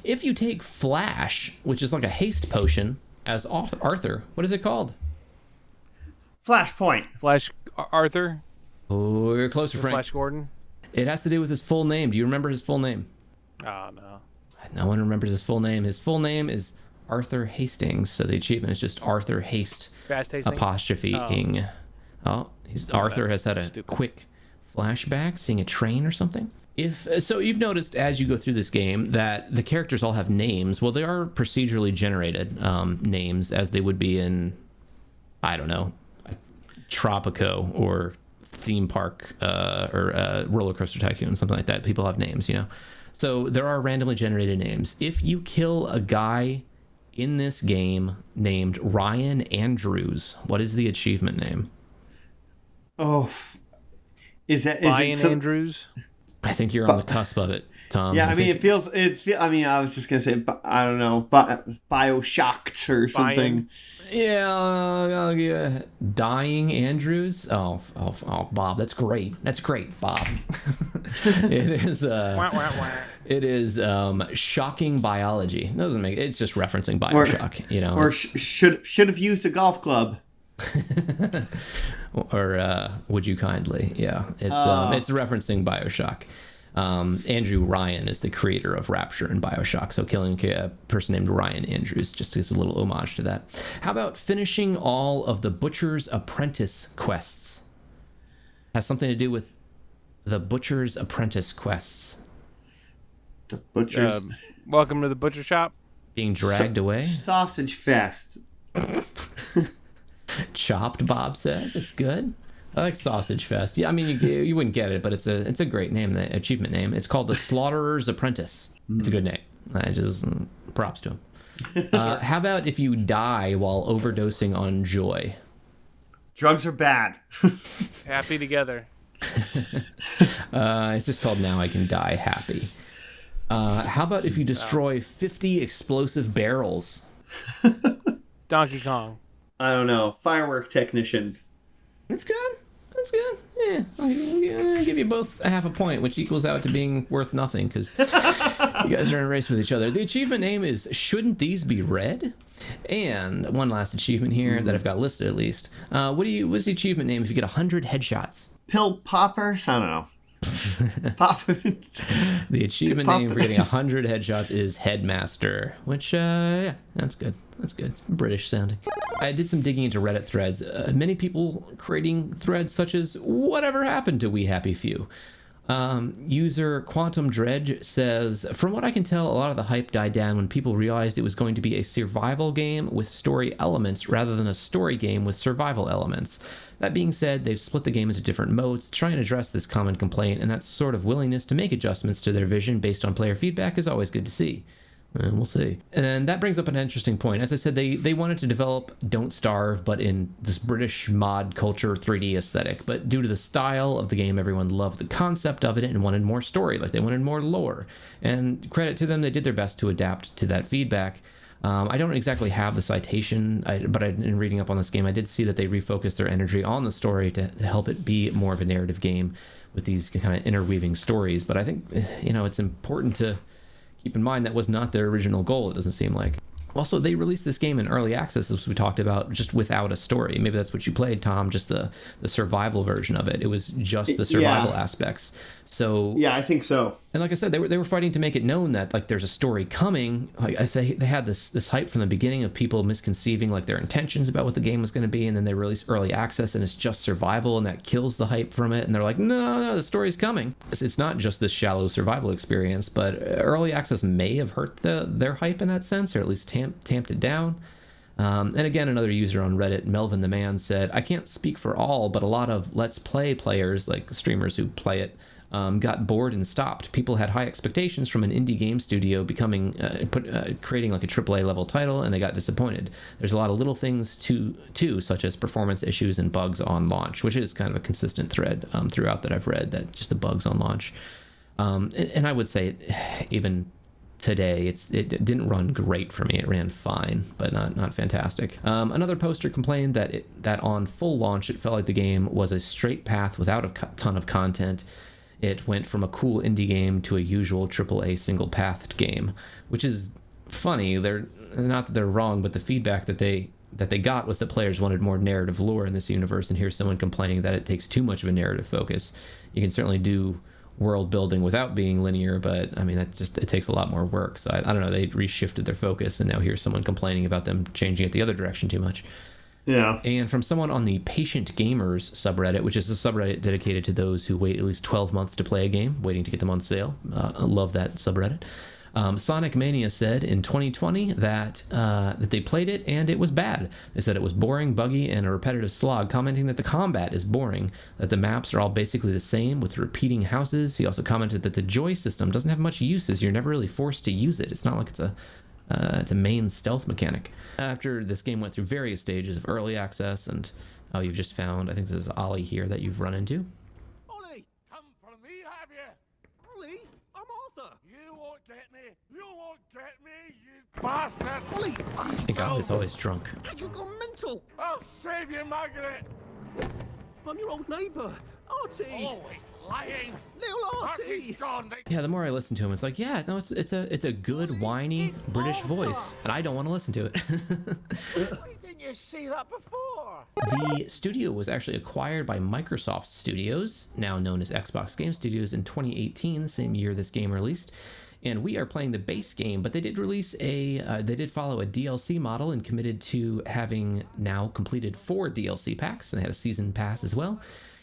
If you take Flash, which is like a haste potion, as Arthur, what is it called? Flashpoint. Flash Arthur? Oh, you're closer, Frank. Flash Gordon? It has to do with his full name. Do you remember his full name? Oh, no. No one remembers his full name. His full name is Arthur Hastings. So the achievement is just Arthur Haste Fast Hastings? apostrophe-ing. Arthur has had a stupid. quick flashback, seeing a train or something. So you've noticed as you go through this game that the characters all have names. Well, they are procedurally generated names, as they would be in, I don't know, Tropico or Theme Park or Roller Coaster Tycoon, something like that. People have names, you know. So there are randomly generated names. If you kill a guy in this game named Ryan Andrews, what is the achievement name? Oh, is Ryan Andrews? I think you're on the cusp of it, Tom. Yeah, I mean, I was just gonna say, I don't know, Bioshocked or something. Yeah, Dying Andrews. Oh, Bob, that's great. That's great, Bob. It is. It is shocking biology. It doesn't make. It's just referencing Bioshock. You know, or should have used a golf club. Or would you kindly? Yeah, it's referencing Bioshock. Andrew Ryan is the creator of Rapture and Bioshock, so killing a person named Ryan Andrews just is a little homage to that. How about finishing all of the Butcher's Apprentice quests? Has something to do with the Butcher's Apprentice quests. The Butcher's... Welcome to the butcher shop. Being dragged away. Sausage Fest. Chopped, Bob says. It's good. I like Sausage Fest. Yeah, I mean, you wouldn't get it, but it's a great name, the achievement name. It's called the Slaughterer's Apprentice. It's a good name. I just props to him. How about if you die while overdosing on joy? Drugs are bad. Happy together. It's just called Now I Can Die Happy. How about if you destroy 50 explosive barrels? Donkey Kong. I don't know. Firework technician. That's good. That's good. Yeah, I'll give you both a half a point, which equals out to being worth nothing because you guys are in a race with each other. The achievement name is Shouldn't These Be Red? And one last achievement here that I've got listed at least. What's the achievement name if you get 100 headshots? Pill poppers? I don't know. The achievement name for getting 100 headshots is Headmaster, which, yeah, that's good. That's good. It's British sounding. I did some digging into Reddit threads. Many people creating threads such as, whatever happened to We Happy Few? User Quantum Dredge says, from what I can tell, a lot of the hype died down when people realized it was going to be a survival game with story elements rather than a story game with survival elements. That being said, they've split the game into different modes to try and address this common complaint, and that sort of willingness to make adjustments to their vision based on player feedback is always good to see. And we'll see. And that brings up an interesting point. As I said, they wanted to develop Don't Starve, but in this British mod culture 3D aesthetic. But due to the style of the game, everyone loved the concept of it and wanted more story. Like, they wanted more lore. And credit to them, they did their best to adapt to that feedback. I don't exactly have the citation, but in reading up on this game, I did see that they refocused their energy on the story to help it be more of a narrative game with these kind of interweaving stories. But I think, it's important to keep in mind that was not their original goal, it doesn't seem like. Also, they released this game in early access, as we talked about, just without a story. Maybe that's what you played, Tom, just the survival version of it. It was just the survival aspects. So yeah, I think so. And like I said, they were fighting to make it known that like there's a story coming. Like they had this hype from the beginning of people misconceiving like their intentions about what the game was going to be, and then they release early access and it's just survival, and that kills the hype from it. And they're like, no, the story's coming. It's not just this shallow survival experience, but early access may have hurt their hype in that sense, or at least tamped it down. And again, another user on Reddit, Melvin the Man, said, I can't speak for all, but a lot of Let's Play players, like streamers who play it, got bored and stopped. People had high expectations from an indie game studio creating like a AAA level title, and they got disappointed. There's a lot of little things too, such as performance issues and bugs on launch, which is kind of a consistent thread throughout that I've read, that just the bugs on launch. And I would say even today it didn't run great for me. It ran fine, but not fantastic. Another poster complained that on full launch it felt like the game was a straight path without a ton of content. It went from a cool indie game to a usual AAA single-pathed game, which is funny. They're not that they're wrong, but the feedback that they got was that players wanted more narrative lore in this universe, and here's someone complaining that it takes too much of a narrative focus. You can certainly do world building without being linear, but I mean, it takes a lot more work. So I don't know, they reshifted their focus, and now here's someone complaining about them changing it the other direction too much. Yeah. And from someone on the Patient Gamers subreddit, which is a subreddit dedicated to those who wait at least 12 months to play a game, waiting to get them on sale. I love that subreddit. Sonic Mania said in 2020 that they played it and it was bad. They said it was boring, buggy, and a repetitive slog, commenting that the combat is boring, that the maps are all basically the same with repeating houses. He also commented that the joy system doesn't have much use, as you're never really forced to use it. It's not like it's a main stealth mechanic. After this game went through various stages of early access, and you've just found, I think this is Ollie here that you've run into. Ollie, come for me, have you? Ollie, I'm Arthur. You won't get me. You won't get me, you bastard. Ollie, I think Ollie's always drunk. you gone mental. I'll save you, Margaret. I'm your old neighbour, Artie. Always lying. Little Artie. Artie's gone. Yeah, the more I listen to him, it's like, yeah, no, it's a good, whiny British voice, and I don't want to listen to it. Why didn't you see that before? The studio was actually acquired by Microsoft Studios, now known as Xbox Game Studios, in 2018, the same year this game released. And we are playing the base game, but they did release they did follow a DLC model and committed to having now completed 4 DLC packs, and they had a season pass as well,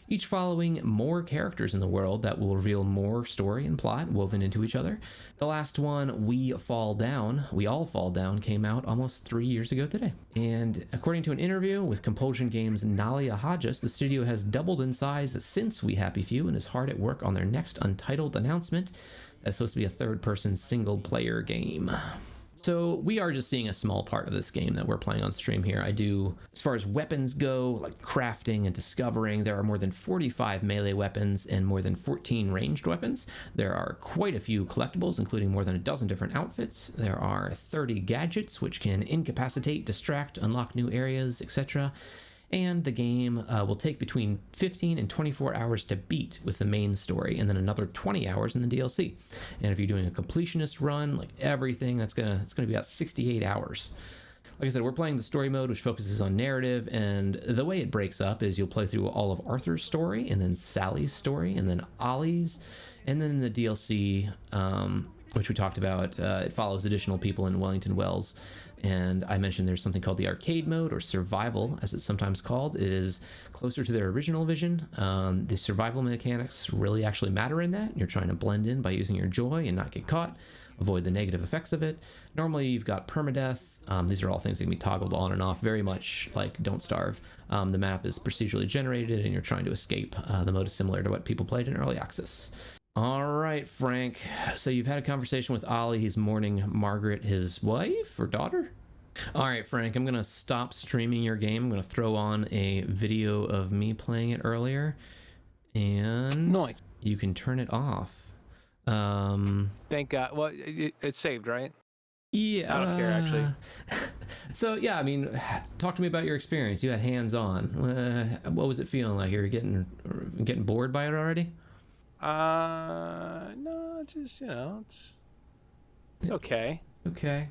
each following more characters in the world that will reveal more story and plot woven into each other. The last one, We All Fall Down, came out almost 3 years ago today. And according to an interview with Compulsion Games' Nalia Hodges, the studio has doubled in size since We Happy Few and is hard at work on their next untitled announcement. That's supposed to be a third-person single-player game. So we are just seeing a small part of this game that we're playing on stream here. As far as weapons go, like crafting and discovering, there are more than 45 melee weapons and more than 14 ranged weapons. There are quite a few collectibles, including more than a dozen different outfits. There are 30 gadgets, which can incapacitate, distract, unlock new areas, etc. And the game will take between 15 and 24 hours to beat with the main story, and then another 20 hours in the DLC. And if you're doing a completionist run, like everything, it's gonna be about 68 hours. Like I said, we're playing the story mode, which focuses on narrative, and the way it breaks up is you'll play through all of Arthur's story, and then Sally's story, and then Ollie's, and then in the DLC, which we talked about, it follows additional people in Wellington Wells. And I mentioned there's something called the arcade mode, or survival, as it's sometimes called. It is closer to their original vision. The survival mechanics really actually matter in that. You're trying to blend in by using your joy and not get caught, avoid the negative effects of it. Normally, you've got permadeath. These are all things that can be toggled on and off, very much like Don't Starve. The map is procedurally generated, and you're trying to escape. The mode is similar to what people played in early access. All right, Frank. So you've had a conversation with Ollie. He's mourning Margaret, his wife or daughter. All right, Frank, I'm going to stop streaming your game. I'm going to throw on a video of me playing it earlier. And Nice. You can turn it off. Thank God. Well, it's saved, right? Yeah. I don't care, actually. So, yeah, I mean, talk to me about your experience. You had hands-on. What was it feeling like? You're getting bored by it already? No, just, it's okay. Okay.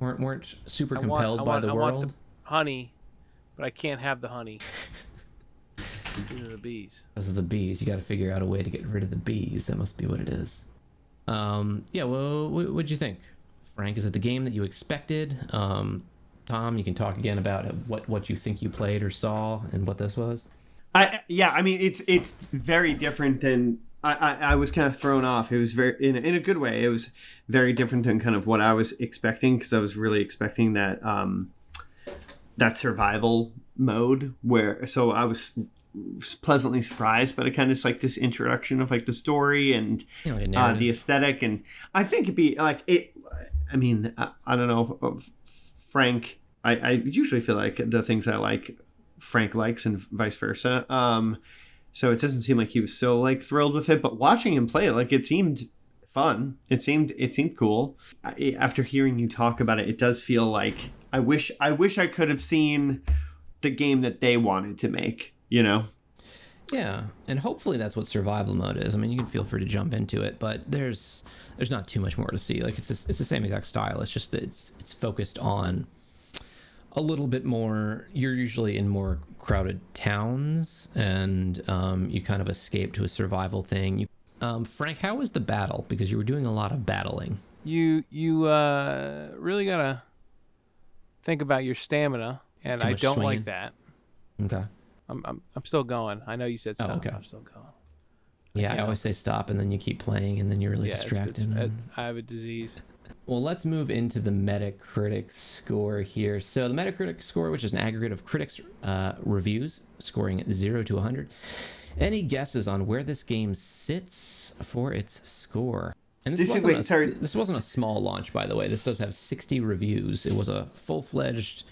Weren't super compelled by the I world? want the honey, but I can't have the honey. These are the bees. Those are the bees. You got to figure out a way to get rid of the bees. That must be what it is. Yeah, well, what'd you think, Frank? Is it the game that you expected? Tom, you can talk again about what you think you played or saw and what this was. I mean, it's very different than I was kind of thrown off. It was very in a good way. It was very different than kind of what I was expecting, because I was really expecting that that survival mode so I was pleasantly surprised, but it kind of just like this introduction of like the story and the aesthetic, and I think it'd be like it. I mean, I don't know, Frank. I usually feel like the things I like, Frank likes, and vice versa. So it doesn't seem like he was so like thrilled with it, but watching him play it, like it seemed fun. It seemed cool. After hearing you talk about it, it does feel like I wish I could have seen the game that they wanted to make, Yeah, and hopefully that's what survival mode is. I mean, you can feel free to jump into it, but there's not too much more to see. Like it's the same exact style. It's just that it's focused on a little bit more. You're usually in more crowded towns, and you kind of escape to a survival thing. Frank, how was the battle? Because you were doing a lot of battling. You really gotta think about your stamina, and I don't like that. Okay. I'm still going. I know you said stop. okay. I'm still going. Yeah, I always say stop, and then you keep playing, and then you're really distracted. I have a disease. Well, let's move into the Metacritic score here. So the Metacritic score, which is an aggregate of critics' reviews, scoring 0 to 100. Any guesses on where this game sits for its score? And this wasn't a small launch, by the way. This does have 60 reviews. It was a full-fledged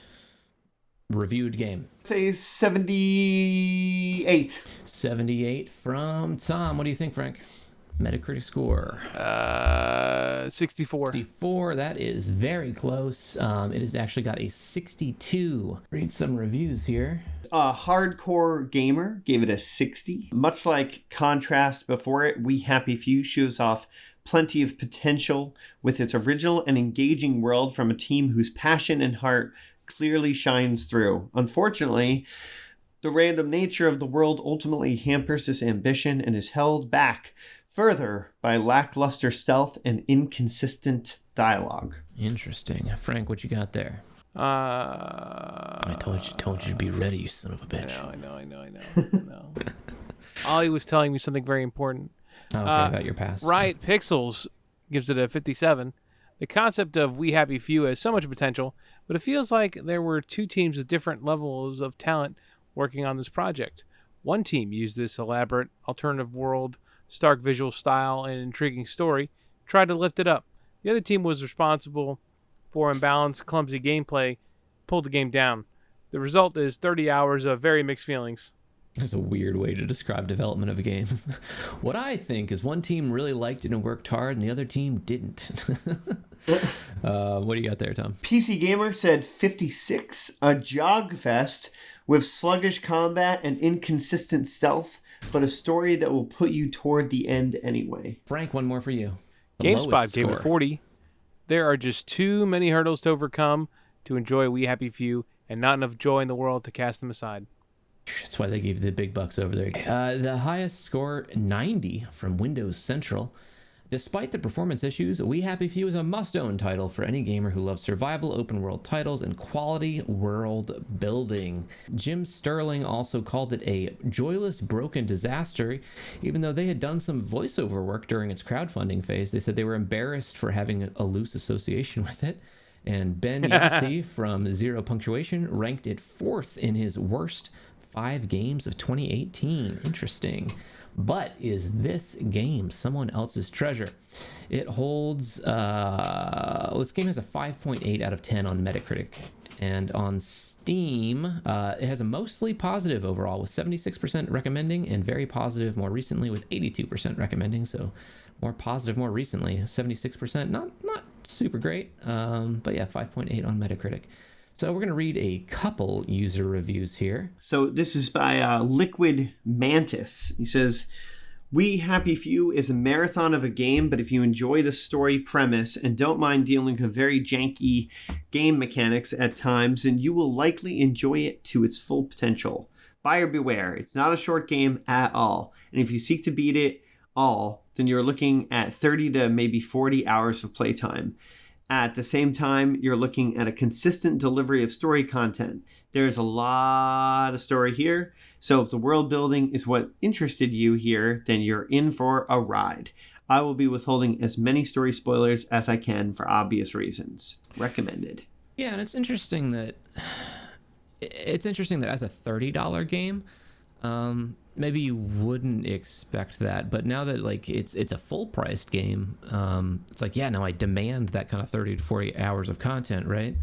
reviewed game. Say 78. 78 from Tom. What do you think, Frank? Metacritic score. 64. 64. That is very close. It has actually got a 62. Read some reviews here. Hardcore Gamer gave it a 60. Much like Contrast before it, We Happy Few shows off plenty of potential with its original and engaging world from a team whose passion and heart clearly shines through. Unfortunately, the random nature of the world ultimately hampers this ambition and is held back further by lackluster stealth and inconsistent dialogue. Interesting. Frank, what you got there? I told you to be ready, you son of a bitch. I know. Ollie was telling me something very important. Okay, about your past. Riot Pixels gives it a 57. The concept of We Happy Few has so much potential, but it feels like there were two teams with different levels of talent working on this project. One team used this elaborate alternative world, stark visual style, and intriguing story, tried to lift it up. The other team was responsible for imbalanced, clumsy gameplay, pulled the game down. The result is 30 hours of very mixed feelings. That's a weird way to describe development of a game. What I think is one team really liked it and worked hard, and the other team didn't. What do you got there, Tom? PC Gamer said 56. A jog fest with sluggish combat and inconsistent stealth, but a story that will put you toward the end anyway. Frank, one more for you. GameSpot gave it 40. There are just too many hurdles to overcome to enjoy We Happy Few, and not enough joy in the world to cast them aside. That's why they gave you the big bucks over there. The highest score, 90 from Windows Central. Despite the performance issues, We Happy Few is a must-own title for any gamer who loves survival, open-world titles, and quality world building. Jim Sterling also called it a joyless, broken disaster. Even though they had done some voiceover work during its crowdfunding phase, they said they were embarrassed for having a loose association with it. And Ben Yahtzee from Zero Punctuation ranked it 4th in his worst 5 games of 2018. Interesting. But is this game someone else's treasure? It holds, this game has a 5.8 out of 10 on Metacritic. And on Steam, it has a mostly positive overall with 76% recommending and very positive more recently with 82% recommending. So more positive more recently, 76%, not super great. But yeah, 5.8 on Metacritic. So we're going to read a couple user reviews here. So this is by Liquid Mantis. He says, We Happy Few is a marathon of a game, but if you enjoy the story premise and don't mind dealing with very janky game mechanics at times, then you will likely enjoy it to its full potential. Buyer beware, it's not a short game at all. And if you seek to beat it all, then you're looking at 30 to maybe 40 hours of playtime. At the same time, you're looking at a consistent delivery of story content. There's a lot of story here, so if the world building is what interested you here, then you're in for a ride. I will be withholding as many story spoilers as I can for obvious reasons. Recommended. Yeah, and it's interesting that as a $30 game, maybe you wouldn't expect that, but now that like it's a full-priced game, it's like, yeah, now I demand that kind of 30 to 40 hours of content, right?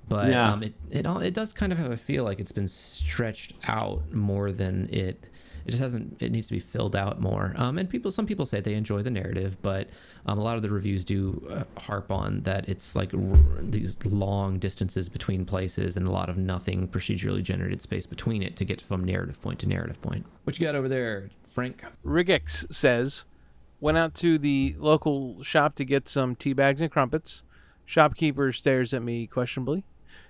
But yeah. It does kind of have a feel like it's been stretched out more than it just hasn't. It needs to be filled out more. And some people say they enjoy the narrative, but a lot of the reviews do harp on that it's like these long distances between places and a lot of nothing procedurally generated space between it to get from narrative point to narrative point. What you got over there, Frank? Rigex says, went out to the local shop to get some tea bags and crumpets. Shopkeeper stares at me questionably.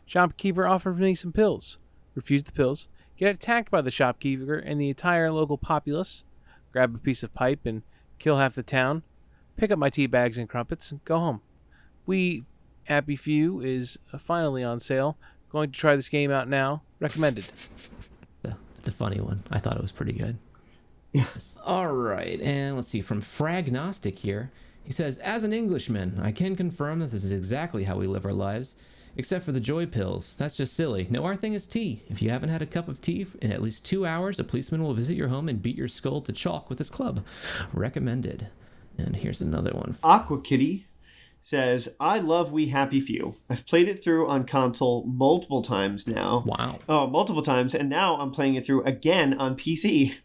Shopkeeper offers me some pills. Refuse the pills. Get attacked by the shopkeeper and the entire local populace. Grab a piece of pipe and kill half the town, pick up my tea bags and crumpets, and go home. We Happy Few is finally on sale. Going to try this game out now. Recommended. It's a funny one. I thought it was pretty good. All right, and let's see, from Fragnostic here. He says, as an Englishman, I can confirm that this is exactly how we live our lives, except for the joy pills. That's just silly. No, our thing is tea. If you haven't had a cup of tea in at least 2 hours, a policeman will visit your home and beat your skull to chalk with his club. Recommended. And here's another one. Aqua Kitty says, I love We Happy Few. I've played it through on console multiple times now. Wow. Oh, multiple times, and now I'm playing it through again on PC.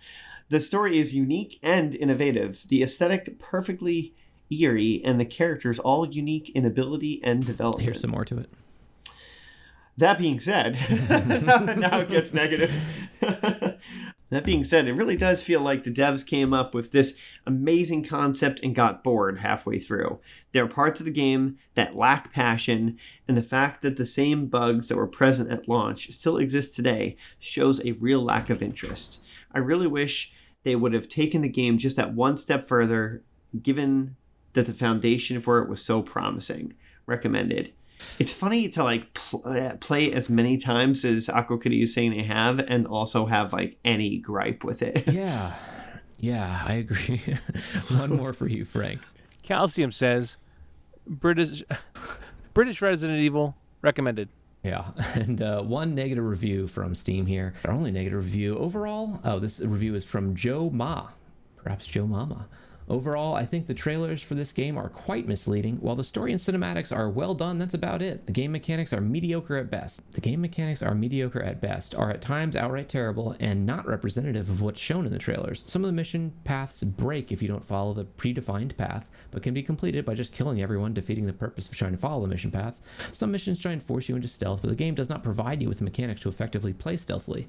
The story is unique and innovative. The aesthetic perfectly eerie, and the characters all unique in ability and development. Here's some more to it. That being said, now it gets negative. That being said, it really does feel like the devs came up with this amazing concept and got bored halfway through. There are parts of the game that lack passion, and the fact that the same bugs that were present at launch still exist today shows a real lack of interest. I really wish they would have taken the game just that one step further, given that the foundation for it was so promising. Recommended. It's funny to like play as many times as Aqua Kitty is saying they have, and also have like any gripe with it. Yeah, I agree. One more for you, Frank. Calcium says, British Resident Evil, recommended. Yeah, and one negative review from Steam here. Our only negative review overall. Oh, this review is from Joe Ma, perhaps Joe Mama. Overall, I think the trailers for this game are quite misleading. While the story and cinematics are well done, that's about it. The game mechanics are mediocre at best. Are at times outright terrible and not representative of what's shown in the trailers. Some of the mission paths break if you don't follow the predefined path, but can be completed by just killing everyone, defeating the purpose of trying to follow the mission path. Some missions try and force you into stealth, but the game does not provide you with the mechanics to effectively play stealthily.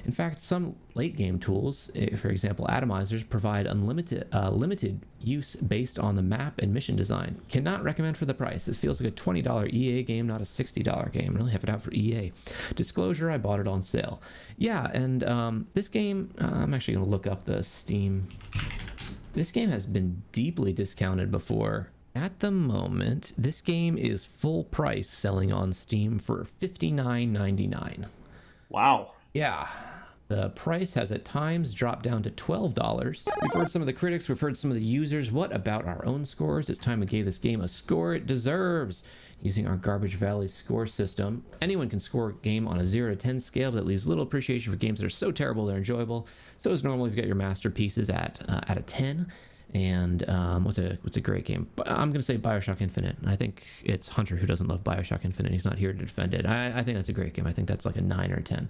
In fact, some late game tools, for example atomizers, provide limited use based on the map and mission design. Cannot recommend for the price. This feels like a $20 EA game, not a $60 game. Really have it out for EA. Disclosure, I bought it on sale. Yeah, and this game, I'm actually going to look up the Steam. This game has been deeply discounted before. At the moment, this game is full price selling on Steam for $59.99. Wow. Yeah. The price has at times dropped down to $12. We've heard some of the critics, we've heard some of the users. What about our own scores? It's time we gave this game a score it deserves. Using our Garbage Valley score system, anyone can score a game on a 0 to 10 scale, but that leaves little appreciation for games that are so terrible they're enjoyable. So as normal, you've got your masterpieces at a 10. And what's a great game? I'm going to say BioShock Infinite. I think it's Hunter who doesn't love BioShock Infinite. He's not here to defend it. I think that's a great game. I think that's like a 9 or a 10.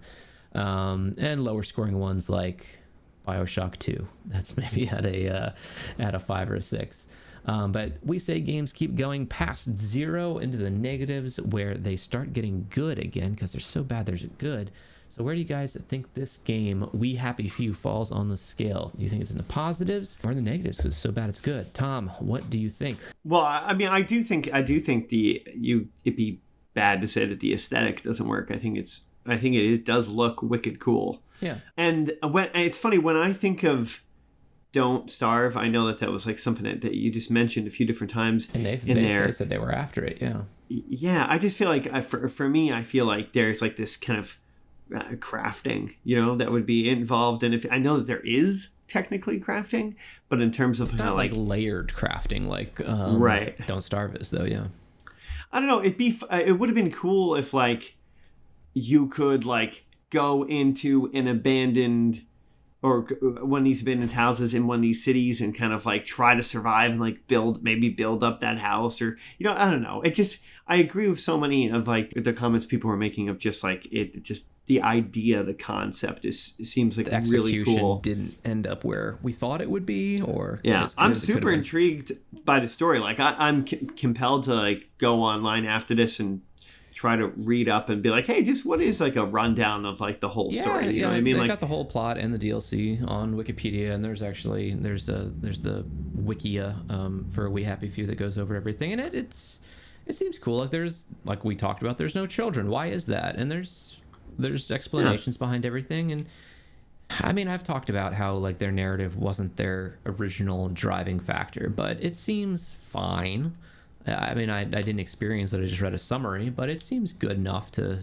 And lower scoring ones like BioShock 2. That's maybe at a 5 or a 6. But we say games keep going past 0 into the negatives where they start getting good again because they're so bad they're good. So where do you guys think this game, We Happy Few, falls on the scale? Do you think it's in the positives or in the negatives because it's so bad it's good? Tom, what do you think? Well, I mean, I do think it'd be bad to say that the aesthetic doesn't work. I think it does look wicked cool. Yeah. And it's funny when I think of Don't Starve, I know that was like something that you just mentioned a few different times. And they said they were after it. Yeah. Yeah. I just feel like for me, I feel like there's like this kind of crafting, that would be involved. And if I know that there is technically crafting, but in terms of it's not like layered crafting, like right. Don't Starve is though. Yeah. I don't know. It would have been cool if like you could like go into an abandoned or one of these abandoned houses in one of these cities and kind of like try to survive and like build up that house, or I don't know. I agree with so many of like the comments people were making of just like it just the idea, the concept seems like really cool. Didn't end up where we thought it would be, or yeah, I'm super intrigued by the story. Like I'm compelled to like go online after this and try to read up and be like, hey, just what is like a rundown of like the whole story? You know what I mean? They like, got the whole plot and the DLC on Wikipedia, and there's the Wikia for We Happy Few that goes over everything, and it seems cool. Like there's, like we talked about, there's no children. Why is that? And there's explanations behind everything, and I mean, I've talked about how like their narrative wasn't their original driving factor, but it seems fine. I mean, I didn't experience it. I just read a summary, but it seems good enough to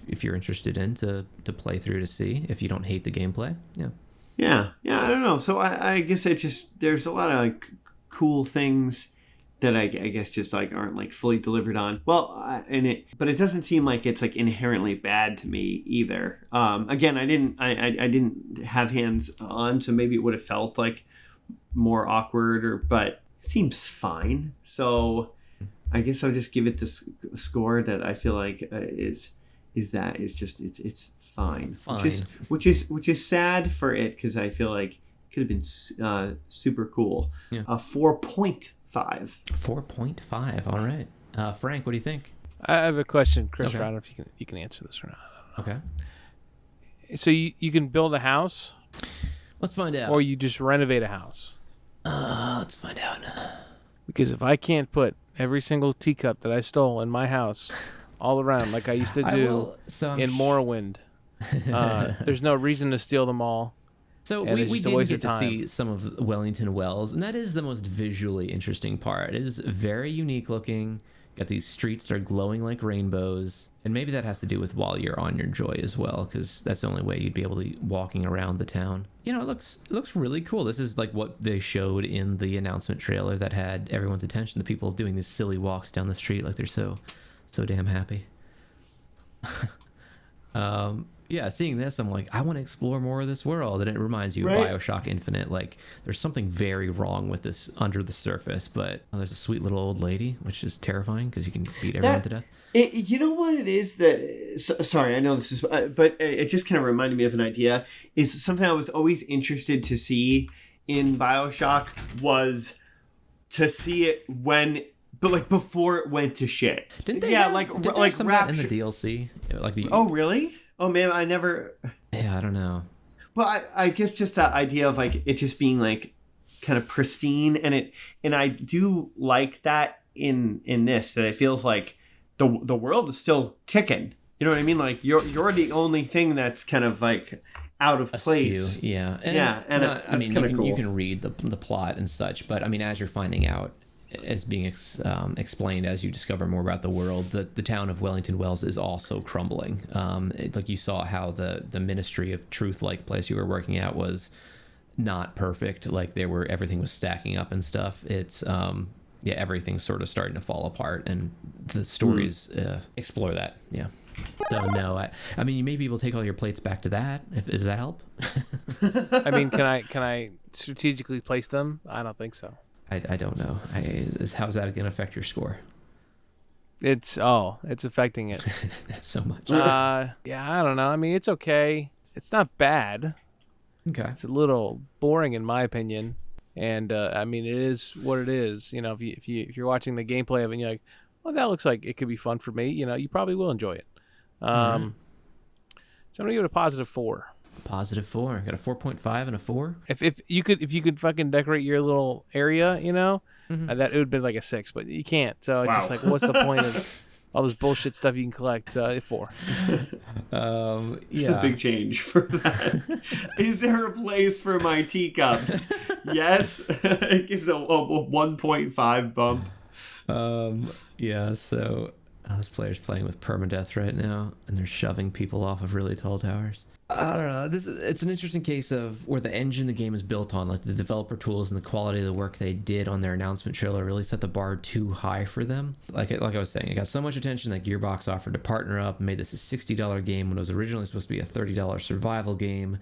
if you're interested in to play through to see if you don't hate the gameplay. Yeah, I don't know. So I guess it just there's a lot of like cool things that I guess just like aren't like fully delivered on. Well, but it doesn't seem like it's like inherently bad to me either. Again, I didn't have hands on, so maybe it would have felt like more awkward, but it seems fine. So I guess I'll just give it the score that I feel like is fine. Which is sad for it because I feel like it could have been super cool. 4.5. 4.5. All right. Frank, what do you think? I have a question, Chris. Okay. I don't know if you can answer this or not. Okay. So you can build a house, Let's find out. or you just renovate a house. Let's find out. Because if I can't put every single teacup that I stole in my house all around like I used to do in Morrowind, there's no reason to steal them all. So and we it's just a did waste get of to time. see some of Wellington Wells, and that is the most visually interesting part. It is very unique looking. Got these streets that are glowing like rainbows, and maybe that has to do with while you're on your joy as well, because that's the only way you'd be able to be walking around the town. You know, it looks really cool. This is like what they showed in the announcement trailer that had everyone's attention. The people doing these silly walks down the street like they're so damn happy. Yeah, seeing this, I'm like, I want to explore more of this world, and it reminds you of BioShock Infinite. Like, there's something very wrong with this under the surface, but there's a sweet little old lady, which is terrifying because you can beat everyone to death. You know what it is that? Sorry, I know this is, but it just kind of reminded me of an idea. Is something I was always interested to see in BioShock was to see it but like before it went to shit. Didn't they? Yeah, have, like did they have some of that in Rapture the DLC. Like the. Oh really? Oh man, I never. Yeah, I don't know. Well, I guess just that idea of like it just being like kind of pristine, and I do like that in this, that it feels like the world is still kicking. You know what I mean? Like you're the only thing that's kind of like out of place. Askew, yeah. And I mean, cool. you can read the plot and such, but I mean, as you're finding out, as being explained as you discover more about the world, the town of Wellington Wells is also crumbling. Like you saw how the Ministry of Truth like place you were working at was not perfect. Like everything was stacking up and stuff. It's everything's sort of starting to fall apart, and the stories explore that. Yeah. So no, I mean, you may be able to take all your plates back to that. Does that help? I mean, can I strategically place them? I don't think so. I don't know. How's that going to affect your score? It's affecting it so much. Yeah, I don't know. I mean, it's okay. It's not bad. Okay. It's a little boring in my opinion, and I mean, it is what it is. You know, if you're watching the gameplay of it, and you're like, well, that looks like it could be fun for me. You know, you probably will enjoy it. So I'm gonna give it a +4. +4. Got a 4.5 and a 4. If you could fucking decorate your little area, you know, that it would be like a 6, but you can't. So it's just like, what's the point of all this bullshit stuff you can collect? 4. It's a big change for that. Is there a place for my teacups? Yes. It gives a 1.5 bump. Yeah. So this player's playing with permadeath right now, and they're shoving people off of really tall towers. I don't know. It's an interesting case of where the engine the game is built on, like the developer tools and the quality of the work they did on their announcement trailer really set the bar too high for them. Like I was saying, it got so much attention that Gearbox offered to partner up and made this a $60 game when it was originally supposed to be a $30 survival game.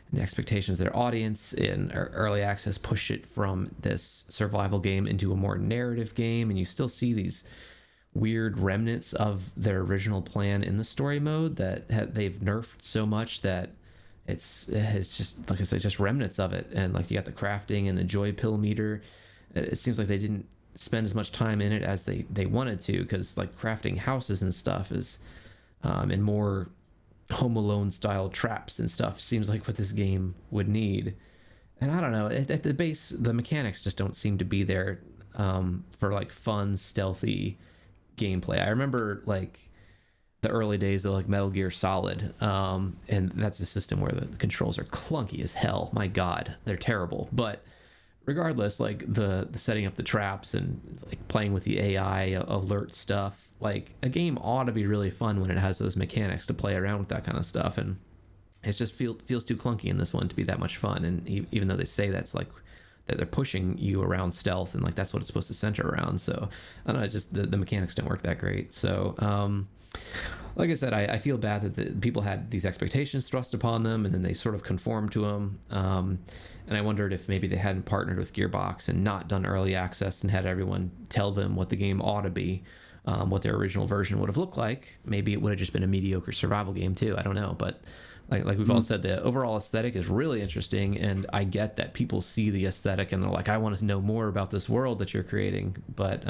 And the expectations of their audience in early access pushed it from this survival game into a more narrative game, and you still see these weird remnants of their original plan in the story mode that they've nerfed so much that it's just, like I said, just remnants of it. And like you got the crafting and the joy pill meter. It seems like they didn't spend as much time in it as they wanted to, because like crafting houses and stuff is and more Home Alone style traps and stuff seems like what this game would need. And I don't know, at the base the mechanics just don't seem to be there for like fun stealthy gameplay. I remember like the early days of like Metal Gear Solid, and that's a system where the controls are clunky as hell. My God, they're terrible. But regardless, like the setting up the traps and like playing with the AI alert stuff, like a game ought to be really fun when it has those mechanics to play around with that kind of stuff. And it just feels too clunky in this one to be that much fun. And even though they say that's like that they're pushing you around stealth and like that's what it's supposed to center around, so I don't know, just the mechanics don't work that great. So like I said, I feel bad that the people had these expectations thrust upon them and then they sort of conformed to them. And I wondered if maybe they hadn't partnered with Gearbox and not done early access and had everyone tell them what the game ought to be, what their original version would have looked like. Maybe it would have just been a mediocre survival game too. I don't know, but like we've all said, the overall aesthetic is really interesting, and I get that people see the aesthetic and they're like, I want to know more about this world that you're creating. But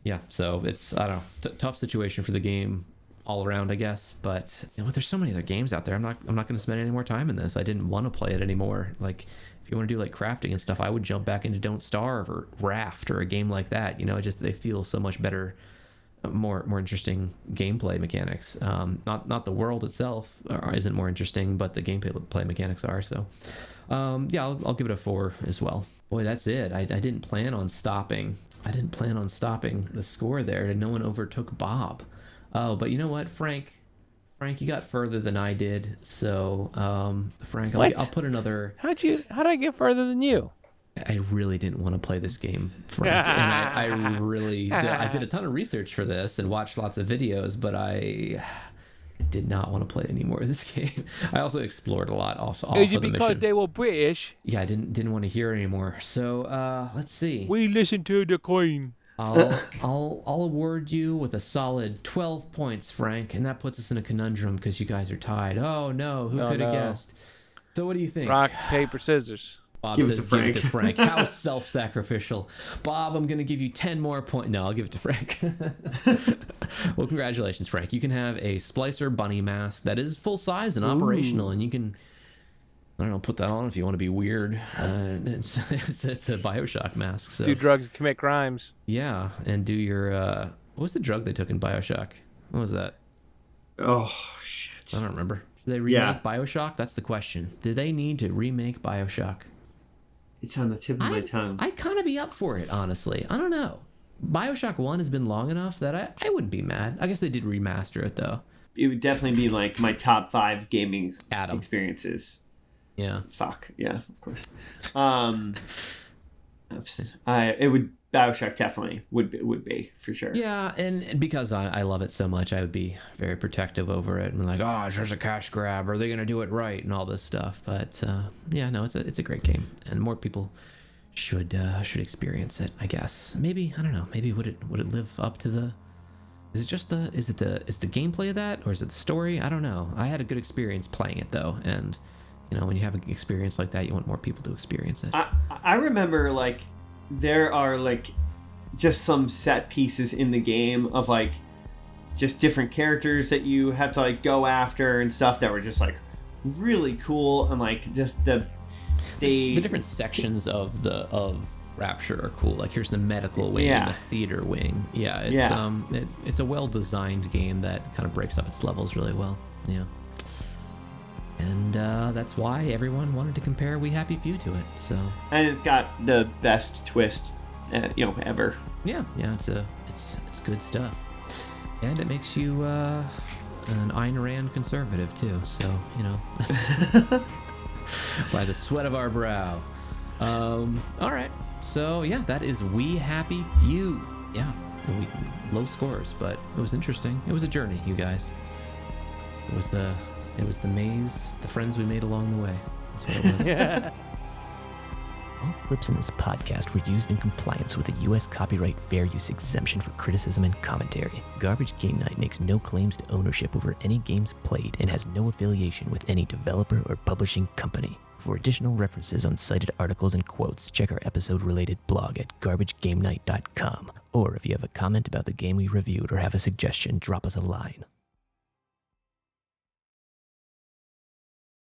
yeah, so it's, I don't know, tough situation for the game all around, I guess. But you know, there's so many other games out there. I'm not going to spend any more time in this. I didn't want to play it anymore. Like if you want to do like crafting and stuff, I would jump back into Don't Starve or Raft or a game like that. You know, they feel so much better, more interesting gameplay mechanics. Not the world itself isn't more interesting, but the gameplay mechanics are. So yeah, I'll give it a 4 as well. Boy, that's it. I didn't plan on stopping. The score there. No one overtook Bob. Oh, but you know what, Frank, you got further than I did. So Frank, I'll put another. How'd I get further than you? I really didn't want to play this game, Frank, and I really did. I did a ton of research for this and watched lots of videos, but I did not want to play any more of this game. I also explored a lot off Is it of the because mission. they were British? Yeah, I didn't want to hear anymore. So let's see. We listened to the Queen. I'll award you with a solid 12 points, Frank, and that puts us in a conundrum because you guys are tied. Oh no, who could have guessed? So what do you think? Rock, paper, scissors. Bob Give it says, to Frank. give it to Frank. How self-sacrificial. Bob, I'm going to give you 10 more points. No, I'll give it to Frank. Well, congratulations, Frank. You can have a Splicer bunny mask that is full size and operational, and you can, I don't know, put that on if you want to be weird. It's a BioShock mask. So Do drugs and commit crimes. yeah, and do your, what was the drug they took in BioShock? What was that? Oh, shit. I don't remember. Did they remake BioShock? That's the question. Did they need to remake BioShock? It's on the tip of my tongue. I'd kind of be up for it, honestly. I don't know. BioShock 1 has been long enough that I wouldn't be mad. I guess they did remaster it, though. It would definitely be like my top 5 gaming Adam. experiences. Yeah. Fuck. Yeah, of course. BioShock definitely would be for sure. Yeah, and because I love it so much, I would be very protective over it and like, oh, it's just a cash grab. Are they going to do it right and all this stuff? But yeah, no, it's a great game, and more people should experience it, I guess. Maybe, I don't know. Maybe would it live up to the? Is it the gameplay of that, or is it the story? I don't know. I had a good experience playing it though, and you know, when you have an experience like that, you want more people to experience it. I remember like there are like just some set pieces in the game of like just different characters that you have to like go after and stuff that were just like really cool, and like just the different sections of Rapture are cool. Like here's the medical wing and the theater wing. Yeah, it's a well designed game that kind of breaks up its levels really well. Yeah. And that's why everyone wanted to compare We Happy Few to it. So. And it's got the best twist, ever. Yeah, it's good stuff, and it makes you an Ayn Rand conservative too. So by the sweat of our brow. All right, so yeah, that is We Happy Few. Yeah, low scores, but it was interesting. It was a journey, you guys. It was the maze, the friends we made along the way. That's what it was. Yeah. All clips in this podcast were used in compliance with the U.S. copyright fair use exemption for criticism and commentary. Garbage Game Night makes no claims to ownership over any games played and has no affiliation with any developer or publishing company. For additional references on cited articles and quotes, check our episode-related blog at garbagegamenight.com. Or if you have a comment about the game we reviewed or have a suggestion, drop us a line.